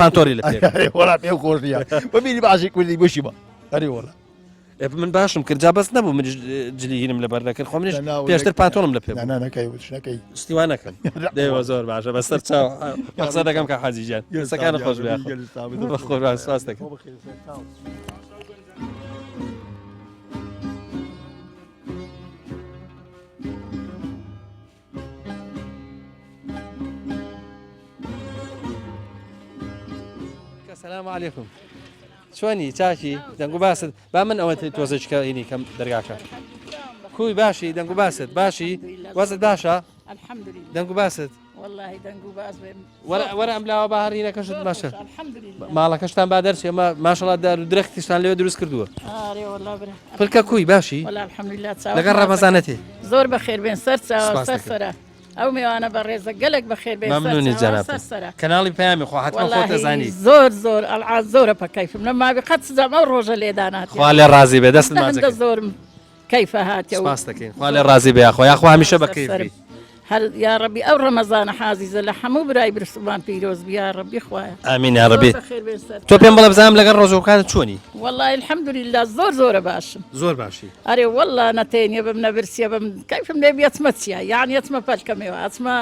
پانتۆری لە
وەڵا پێ خۆشیە ببینی باشی کوردی بشی بە هەری وەڵا
من باشم کرد جا بەس نەبوو من جلیهینم لە بەردەکرد خۆ منیش پێشتر پانتۆڵم لە پێ
نەکەی
ستیوان نەکەم دەیوە زۆر باشە بەسەر چاو قسە دەکەم کە حاجیجان سەکانە خۆش بێ خۆ سواس دەکەم السلام عليكم شلوني چاکی دەنگ باست با من ئەوە تۆزەچکە هینی کەم دەرگاکە کوی باشی دەنگ باست باشی وەزت باشە دەنگ باست وەرە ئەم لاوە باهڕینەکەشت باشە ماڵەکەشتان با دەرچێ ئەمە ماشەڵا دار و درەختیشتان لێوە دروست کردووە پلکە کوی باشی لەگەڵ ڕەمەزانەتێ
زۆر بەخێر بێن سەر سەرە ئەو میوانە بە ڕێزە گەلێک بەخێر بێن
مەمنونی جەناب کەناڵی پەیامی خۆ حتما خۆت دەزانی
زۆر ئەلعاد زۆرە پەکەیفم لەماوی قەت سزام ئەو ڕۆژە لێدانات
خوا لێ ڕازی بێ دەست مازەکە
زۆرم کەیفە هاتیە
سپاس دەکەین خوا لێ ڕازی بێ خۆ یاخوا هەمیشە بە کەیفی
هەر یا ڕەبی ئەو ڕەمەزانە حازیزە لە هەموو برای برسوبان پیرۆز بیا ڕەبی خوایە
ئامین یا ڕەبی تۆ پێم بڵێ بزانم لەگەڵ ڕۆژەکانت چۆنی
والله الحەمدولله زۆرە باشم
زۆر باشی
ئەرێ والله نەتێنیە بم نەبرسیە بم کەیفم لێ بێچمە چیە یعنی ئەچمە پەلکەمەوە ئەچمە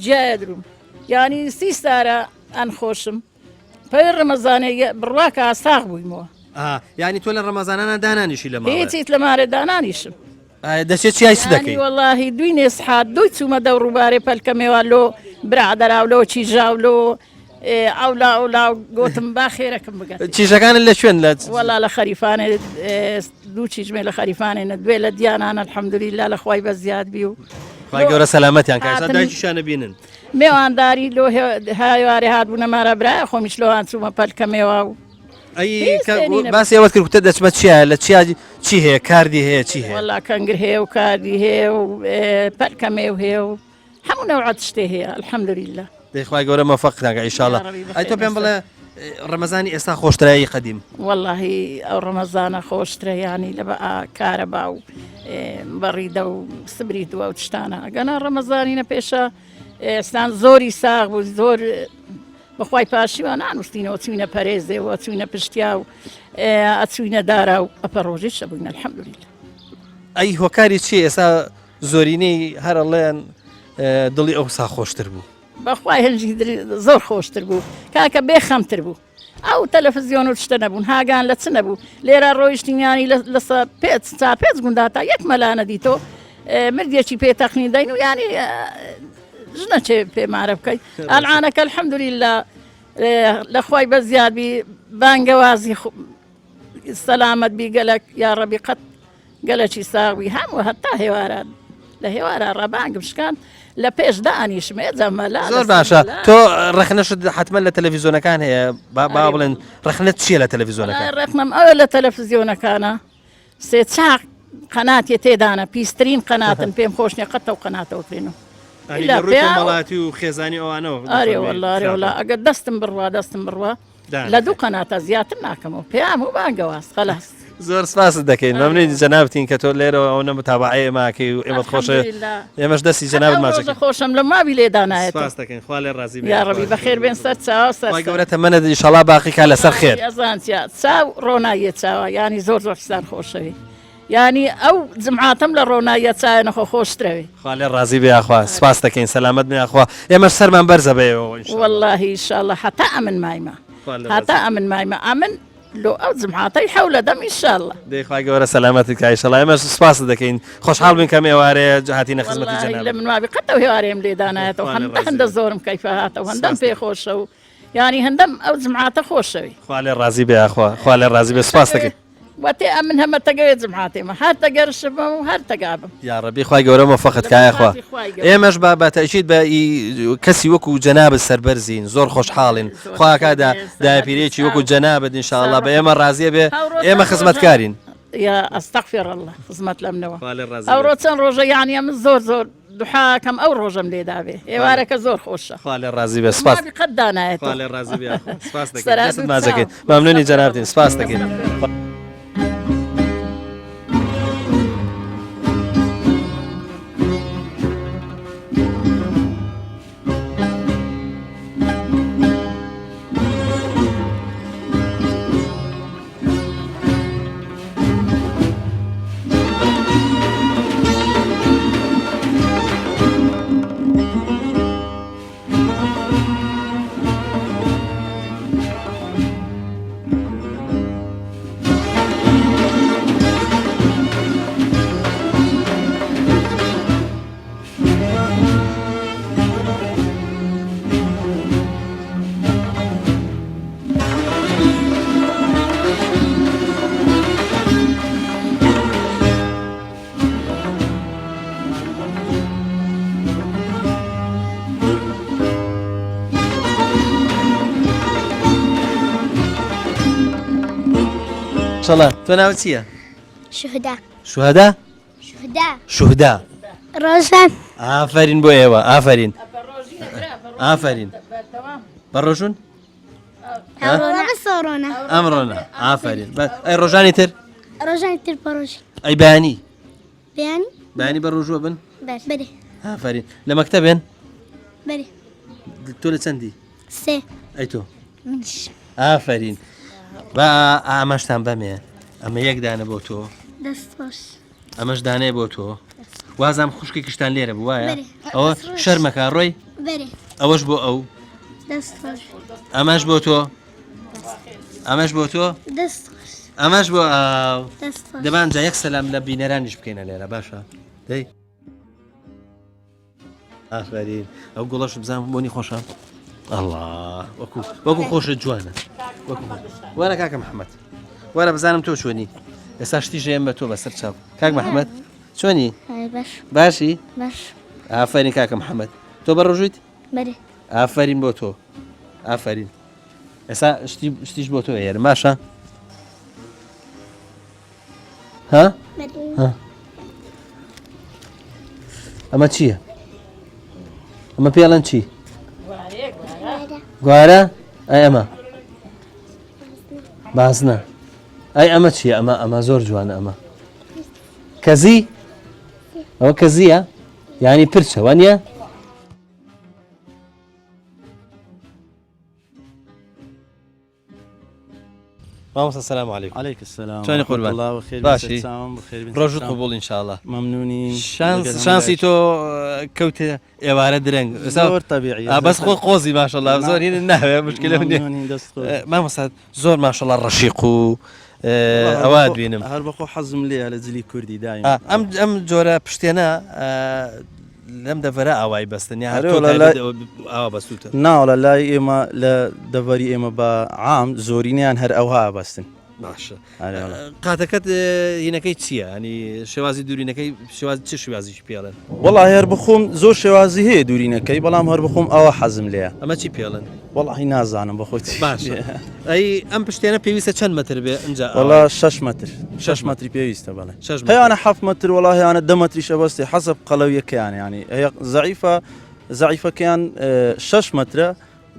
جیایە دروم یعنی سیستارە ئەن خۆشم پەی ڕەمەزانەیە بڕواکە ئاساغ بوویمەوە
یعنی تۆ لە ڕەمەزانانە دانانیشی لە ماڵ
هیچیت لەمارە دانانیشم
دەچێت چیایسی دەکەی
واللهی دوی نێسحات دوی چوومە دەو ڕووبارێ پەلکەمێوە لۆ برادەراولۆ چیژاولۆ ئەولا گوتم با خێرەکەم بگەن
چیژەکانت لە شوێن لە
وەڵا لە خەریفانێ دوو چیژمێ لە خەریفانێنە دوێ لە دییانانە الحەمدولله لە خۆی بە زیاد بی و
گەورە سەلامەتیان کاشانە بینن
میێوانداری لۆ هاوارێ هاتبوونە مارە برای خۆمیش لۆوان چوومە پەلکەمێوە و
باسی ئەوەت کرد کتە دەچمە چیە لە چی هەیە کاردی هەیە چی هەیە
وەڵا کەنگر هەیە و کاردی هەیە و پەلکەمێ و هەیە و هەموو نەوعەت شتێ هەیە الحەمدولله
دەیخوای گەورە مەوفەقتان ئینشاڵڵا ئەی تۆ پێم بڵێ ڕەمەزانی ئێستا خۆشترایی قەدیم
واللهی ئەو ڕەمەزانە خۆشترە ینی لە بە کارەبا و بەڕیدە و سبری دووە و تشتانە ئەگەنا ڕەمەزانینە پێشە ئێستان زۆری ساغ بوو زۆر بەخوای پاشیوە نانوستینەوە چوینە پەرێزێەوە چوینە پشتیا و ئەچوینە دارا و ئەپە ڕۆژی شەبووینە الحەمدولله
ئەی هۆکاری چی ئێستا زۆرینەی هەرەڵێن دڵی ئەو سا خۆشتر بوو
بەخوای هەنجی زۆر خۆشتر بوو کاکە بێ خەمتر بوو ئەو تەلەڤیزیۆن و شتە نەبوون هاگان لە چ نەبوو لێرە ڕۆیشتینیانی لەسەر پێ گونداتا یەک مەلانە دیتۆ مردێکی پێتەخنی دەین و ینی ژنە چێ پێمارە بکەیت ئەلعانەکە الحەمدولله لەخوای بە زیادبی بانگەوازی سەلامەت بی گەلک یا ڕەبی قەت گەلەکی ساغوی هەموو هەتا هێواران لە هێوارە ڕەبانگم شکان لە پێش دانیشمێ جەمەلا
زۆر باشە تۆ ڕخنەشت حتمما لە تەلەڤیزۆنەکان هەیە با بڵێن ڕخنت چییە لە تەلەڤیزۆنەکان
ڕخنم ئەوە لە تەلەڤیزیۆنەکانە سێ چاق قەناتی تێدانە پیسترین قەناتن پێم خۆش نیە قەتە و قەناتەوەکرێنەوە
لە ڕووی مەڵاتی و خێزانی ئەوانەوە
ئارێوەڵ ئەگەر دەستم بڕوا لە دوو قەناتە زیاتر ناکەمەوە پێیان و بانگەواز خەلاص
زۆر سپاست دەکەین مەمنونی جەنابەتین کە تۆ لێرەوە ئەو نەمتابعەیە ماکەی و ئێمەت خۆشە ئێمەش دەستی جەنابەت ماچەکەین
خۆشم لە ماوی لێدانایەت
سپاس دەکەین خوا لێ ڕازی بێ
یا ڕەبی بەخێر بێن سەر چاوە
وای گەورە تەمەنە ئینشاڵڵا باقی کا لەسەر خێر
ئەزانتیا چاو ڕۆناییە چاوە ینی زۆر زۆرستان خۆشەوی ینی ئەو جمعاتم لە ڕۆناییە چایە نەخۆ خۆشترەوەی
خوا لێ ڕازی بێ ئاخوا سپاس دەکەین سەلامەت بێ ئاخوا ئێمەش سەرمان بەرزە بێەوە
واللهی ئینشاءڵڵا حتا ئەمن مایمە هەتا ئەمن مایمە ئەمن لۆ ئەو جمعاتەی حەولە دەم ئینشاءڵڵا
دەیخوای گەورە سەلامەتی کا ئینشاءڵڵا ئێمەش سپاس دەکەین خۆشحاڵ بین کەم ئێوارەیە هاتینە خزمەتی جەناب
لە منوابی قەتەوە هێوارێم لێدانایەتەوە هەندە زۆرم کەیفە هاتەوە هەندەم پێ خۆشە و ینی هەندەم ئەو جمعاتە خۆشەوی
خوا لێ ڕازی بێ ئاخوا خوا لێ ڕازی بێ سپاس دەکەین
وەتێ ئەمن هەمە تەگەوێت جمعاتێمە هەر تەگەرشم و هەر تەگابم
یا ڕەبی خوای گەورە مەوفەقت کایەخوا ئێمەش بە تەئکید بە کەسی وەکو جەنابەت سەربەرزین زۆر خۆشحاڵین خوا کادا داپیرێکی وەکو جەنابەت ئینشاءڵڵا بە ئێمە ڕازیە بێ ئێمە خزمەتکارین
یا ئەستەغفر الله خزمەت لە منەوە ئەوڕۆ چەند ڕۆژە یانی ئەمن زۆر دوحاکەم ئەو ڕۆژەم لێدابێ ئێوارەکە زۆر خۆشە
خوا لێ ڕازی بێ سپاس
قەت دانایەت
خوا لێ ڕازی بێ سپاس دەکەین مازەکەین مەمنونی جەنابتین سپاس دەکەین شڵە تۆ ناوت چییە؟ شوهەدا؟ شوهدا
ڕۆژان
ئافرین بۆ ئێوە ئافرین ئافرین بەڕۆژون؟ ئەمڕۆنە ئافرین ئەی ڕۆژانی تر؟
ڕۆژانی تر بەڕۆژ
ئەی بەیانی؟
بەیانی
بە ڕۆژوە بن؟
بەرێ
ئافرین لە مەکتەبێن؟
بەرێ
تۆ لە چەندی؟
سێ
ئەی تۆ؟ ئافرین بە ئاماشتان بەمێ ئەمە یەک دانە بۆ تۆ
دەست باش
ئەمەش دانەیە بۆ تۆ وازام خوشکی کشتان لێرە بوو وایە ئەوە شەرمەکە ڕۆی ئەوەش بۆ ئەو ئەمەش بۆ تۆ ئەمەش بۆ تۆ ئەمەش بۆ ئاو دەبانجا یەک سەلام لە بینەرانیش بکەینە لێرە باشە دەی ئافرین ئەو گوڵەش بزانم بۆنی خۆشە الله وەکو خۆشە جوانە وەرە کاکە محەممەد وەرە بزانم تۆ چۆنی ئێستا شتی ژێم بە تۆ بەسەر چاو کاک محەممەد چۆنی باشی ئافرین کاکە محەممەد تۆ بە ڕۆژیت ئافرین بۆ تۆ ئافرین ئێستا شتیش بۆ تۆ ێرە باشە ها ئەمە چییە ئەمە پێڵەن چی گوارە ئەی ئەمە بازنە ئەی ئەمە چییە ئەمە زۆر جوانە ئەمە کەزی ئەوە کەزیە یانی پرچە وانە مامۆستا سەلام عەلەیکوم
عەلەیکم سەلام
چۆنی قوربان
باشی
ڕۆژت قبوڵ ئینشاءڵڵا
مەمنونی
شانسی تۆ کەوتە ئێوارە درەنگ
زۆر تەبیعی
بەس خۆ قۆزی ماشەڵڵا زۆر هین ناوێ مشکلە مامۆستا زۆر ماشەڵڵا ڕەشیق و ئەوە دوێنم
هەر بەخۆ حەزم لێ لە جلی کوردی دایم
ئەم جۆرە پشتێنە لەم دەڤەرە ئاوای بەستن ئاوا بەستوتە
ناوڵە لای ئێمە لە دەڤەری ئێمە بە عام زۆرینیان هەر ئەوها بەستن
باشە قاتەکەت هینەکەی چییە ینی شێوازی دوورینەکەی شێوازی چه شێوازیش پێڵێن
وەڵا هەر بخۆم زۆر شێوازی هەیە دوورینەکەی بەڵام هەر بخۆم ئەوە حەزم لێە
ئەمە چی پێڵێن
وەڵی نازانم بە خۆتی
باشە ئەی ئەم پشتێنە پێویستە چەند مەتر بێ اینجا
وڵا 6 متر 6 متری پێویستە بەڵێ هەیەانە 7 متر وڵاهیانە 10 متریشە بەستی حەسب قەڵەویەکەیان ینی هەیە زعیفەکەیان 6 مترە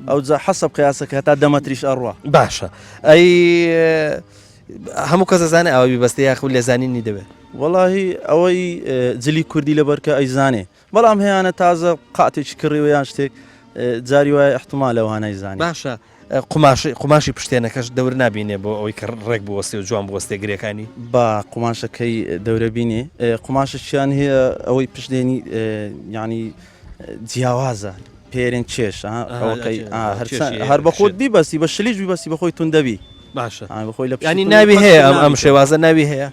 ئەو جا حەسب قیاسەکە هەتا 10 متریش ئەڕوا
باشە ئەی هەموو کەس دەزانێ ئەوەی بەستە یاخ لێزانینی دەبێت
وەڵاهی ئەوەی جلی کوردی لەبەرکە ئەیزانێ بەڵام هەیەانە تازە قاتێکی کڕیوەیان شتێک جاری وایە احتمال لەوانەی زانانی
باشە قماشی پشتێنەکەش دەور نبینێ بۆ ئەوەی کە ڕێک بوەستی و جوان بوەستێ گرێکانی
با قماشەکەی دەورە بینێ قماشەشیان هەیە ئەوەی پشتێنی ینی جیاوازە پێرێن چێش هەر بە خۆت بیبەستی بە شلیش بیبەستی بە خۆی تون دەبی
باشە
بەخۆی لە
ینی ناوی هەیە ئەم شێوازە ناوی هەیە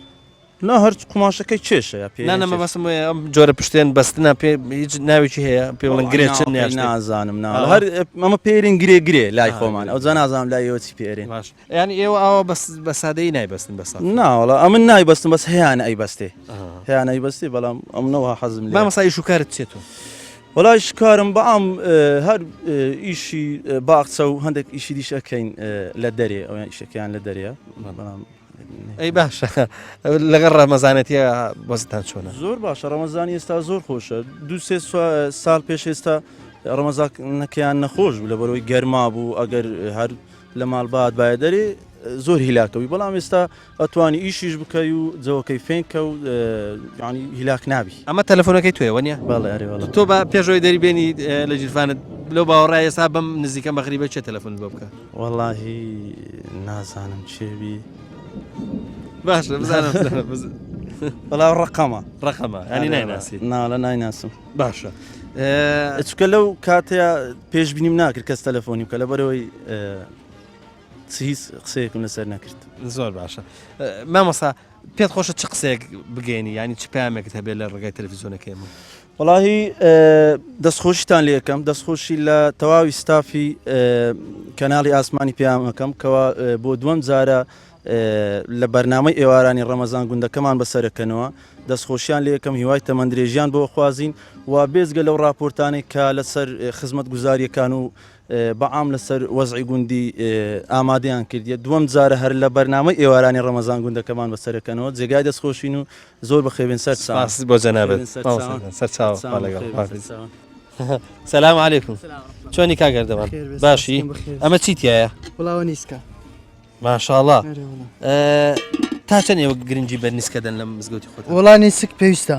نا هەر قماشەکەی چێشەیە
نانەمە بەسم ئەم جۆرە پشتێن بەستنە پێ هیچ ناوێکی هەیە پێ بڵن گرێت چ
نازانم هەر ئەمە پێرین گرێ لای خۆمان ئەو جا نازانم لایەوەی پێرێن
باش ینی ئێوە ئەوە بە سادەی نایبەستن بەسا
ناوەڵە ئەمن نایبەستم بەس هەیەیان ئەیبەستێ هەیەیان ئەیبەستی بەڵام ئەمنەوە حەزم لێ
مامەسایی شوکارت چێتەوە
وڵای شکارم بەعام هەر ئیشی باخچە و هەندێک ئیشی دیش ئەەکەین لە دەرێ ئەویان ئیشەکەیان لە دەرەیە
ئەی باشە لەگەڵ ڕەمەزانەتیە بەزتان چۆنە
زۆر باشە ڕەمەزانی ئێستا زۆر خۆشە دو-سێ ساڵ پێش ئێستا ڕەمەزانەکەیان نەخۆش بوو لە بەرەوەی گەرما بوو ئەگەر هەر لە ماڵبات باە دەرێ زۆر هیلاکەوی بەڵام ئێستا ئەتوانی ئیشیش بکەی و جەوەکەی فێنکە و ینی هیلاک نابی
ئەمە تەلەفۆنەکەی توێ وەنیە
بەڵێ ئەرێ
تۆ بە پێشەوەی دەری بێنی لە جیرفانت لەو باوەڕای ئێستا بەم نزیکە مەغریبە چێ تەلەفۆن بۆ بکە
وەڵاهی نازانم چێبی
باشە بزانم
بەڵاو ڕقەمە
ینی نایناسی
ناڵە نایناسم
باشە
چکە لەو کاتەیە پێشبینیم ناکرد کەس تەلەفۆنی بکە لە بەرەوەی هیچ قسەیەکم لەسەر نەکرد
زۆر باشە مامەسا پێت خۆشە چ قسەیەک بگەینی ینی چ پامێکت هەبێت لە ڕێگای تەلەڤیزیۆنەکەیمە
وەڵاهی دەستخۆشیتان لێ یەکەم دەستخۆشی لە تەواوی ستافی کەناڵی ئاسمانی پیامەکەم کەوا بۆ دووەم جارە لە بەرنامەی ئێوارانی ڕەمەزان گوندەکەمان بەسەرەکەنەوە دەستخۆشیان لێ یەکەم هیوای تەمەندرێژیان بۆ خوازین و بێزگە لەو راپۆرتانێک کە لەسەر خزمەت گوزاریەکان و بەعام لەسەر وەزعی گوندی ئامادەیان کردیە دووەم جارە هەر لە بەرنامەی ئێوارانی ڕەمەزان گوندەکەمان بەسەرەکەنەوە جێگای دەستخۆشین و زۆر بەخێوێن سەر
سپاس بۆ جەنابێت سەر چاو سەلام عەلەیکوم چۆنی کاگەردەوان باشی ئەمە چیتیایە
وڵاوە نیسکە
ماشاءڵڵا تا چەند ئێوە گرنگی بەر نیسکەدەن لە مزگەوتی خۆت
وڵا نیسک
پێویستە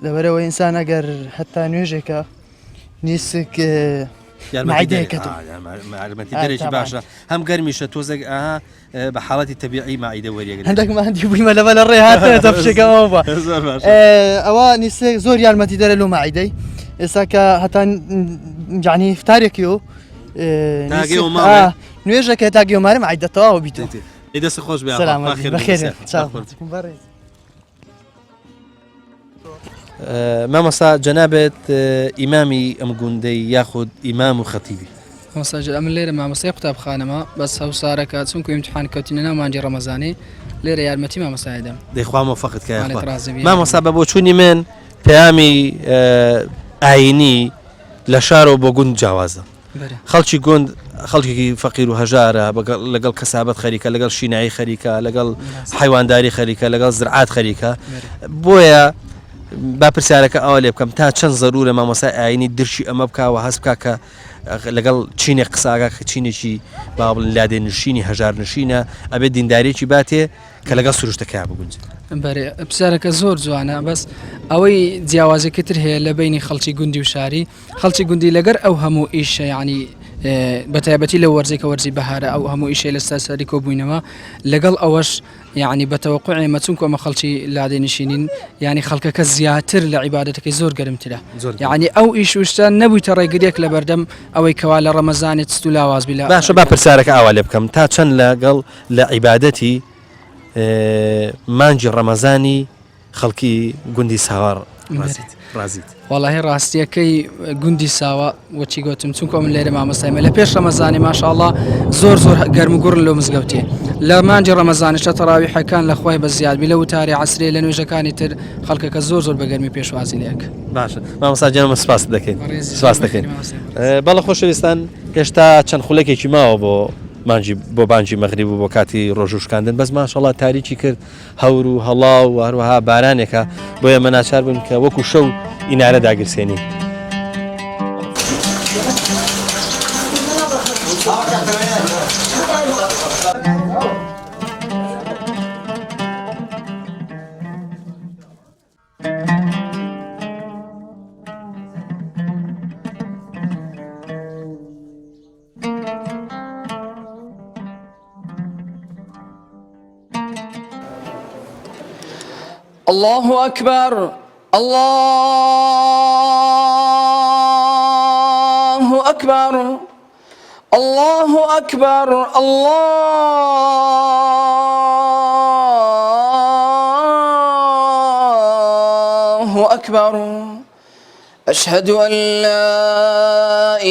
لەبەرەوە ئینسان ئەگەر هەتا نوێژێکە نیسک
معلومەتی دەرێکی باشە هەم گەرمیشە تۆزێک ئاها بە حاڵەتی تەبیعی ماعیدە وەریەگرێت
هەندێکمە هەندی بوویمە لەبە لە ڕێ هاتە پشتێکەوە بە ئەوە نیسک زۆر یارمەتی دەرە لۆ ماعیدەی ئێستا کە هەتا جانی فتارێکی و نوێژەکە تا گێومارە ماعیدەتەوە بیتەوە
دەست خۆش
بخێر
مامەسا جەنابێت ئیمامی ئەم گوندەی یاخود ئیمام و خەتیبی
مەساجد ئەمن لێرە مامۆستای قوتابخانەمە بەس هەوسارەکە چونکە ئیمتحان کەوتینە ناو مانجی ڕەمەزانی لێرە یارمەتی مامۆستای دەم
دەیخوا مۆفەقت کە مامۆستا بە بۆ چوونی من پەیامی ئاینی لە شارەوە بۆ گوند جیاوازە خەڵکی گوند خەڵکێکی فەقیر و هەژارە لەگەڵ کەسابەت خەریکە لەگەڵ شینایی خەریکە لەگەڵ حیوانداری خەریکە لەگەڵ زرعات خەریکە بۆیە با پرسیارەکە ئەوە لێ بکەم تا چەند زەرورە مامۆستای ئاینی درشی ئەمە بکوە هەست بکە کە لەگەڵ چینێک قساگە چینێکی با بڵێن لادێ نشینی هەژار نشینە ئەبێت دیندارێکی باتێ کە لەگەڵ سروشتەکە بگونج
بەێ پرسیارەکە زۆر جوانە بەس ئەوەی جیاوازەکەتر هەیە لە بینی خەڵکی گوندی و شاری خەڵکی گوندی لەگەر ئەو هەموو ئیشە ینی بەتایبەتی لە وەرزێکە وەرزی بەهارە ئەو هەموو ئیشەی لە سەرسەری کۆبووینەوە لەگەڵ ئەوەش یعنی بەتەوەقوعی مەچونکە ئەمە خەڵکی لادێ نشینین ینی خەڵکەکە زیاتر لە عیبادەتەکەی زۆر گەرمترە یعنی ئەو ئیش وشتە نەبوویتە ڕێگریەک لە بەردەم ئەوەی کەوا لە ڕەمەزانێت ست و لاوازبی لە
باشە با پرسیارەکە ئاوا لێ بکەم تا چەند لەگەڵ لە عیبادەتی مانجی ڕەمەزانی خەڵکی گوندی ساوار ڕازیت
وەڵاهی ڕاستیەکەی گوندی ساوە وەچی گوتم چونکە من لێرە مامۆستایمە لە پێش ڕەمەزانی ماشاءڵڵا زۆر گەرم و گوڕن لەو مزگەوتێ لە مانجی ڕەمەزانیشە تەراویحەکان لە خوای بەزیادبی لە وتاری عەسرێ لە نوێژەکانی تر خەڵکەکە زۆر بە گەرمی پێشوازی لێک
باشە مامۆستا جەنابم سپاس دەکەین بەڵە خۆشەویستان هێشتا چەند خولەکێکی ماوە بۆ بانجی مەغریب و بۆ کاتی ڕۆژوشکاندن بەس ماشەڵڵا تاریکی کرد هەور و هەڵاو و هەروەها بارانێکە بۆ ئێمە ناچار بن کە وەکو شەو ئینارە داگرسێنی.
الله أكبر الله أكبر الله أكبر الله أكبر أشهد أن لا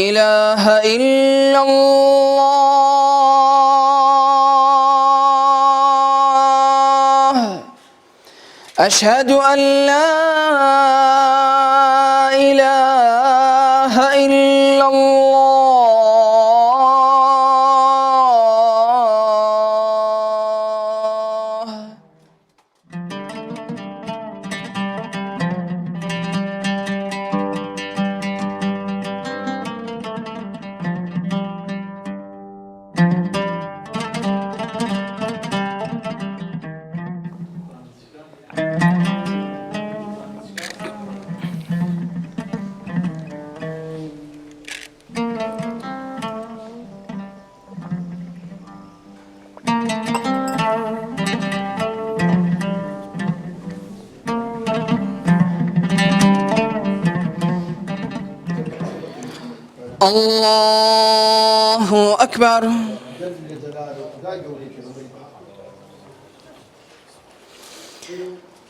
إله إلا الله أشهد أن لا إله إلا الله. الله أكبر.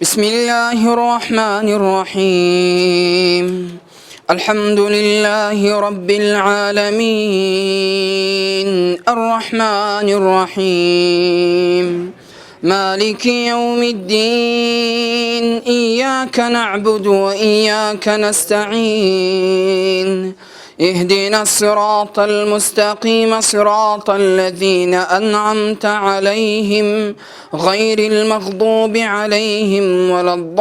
بسم الله الرحمن الرحيم. الحمد لله رب العالمين الرحمن الرحيم مالك يوم الدين إياك نعبد وإياك نستعين اهدنا الصراط المستقيم صراط الذين أنعمت عليهم غير المغضوب عليهم ولا الضالين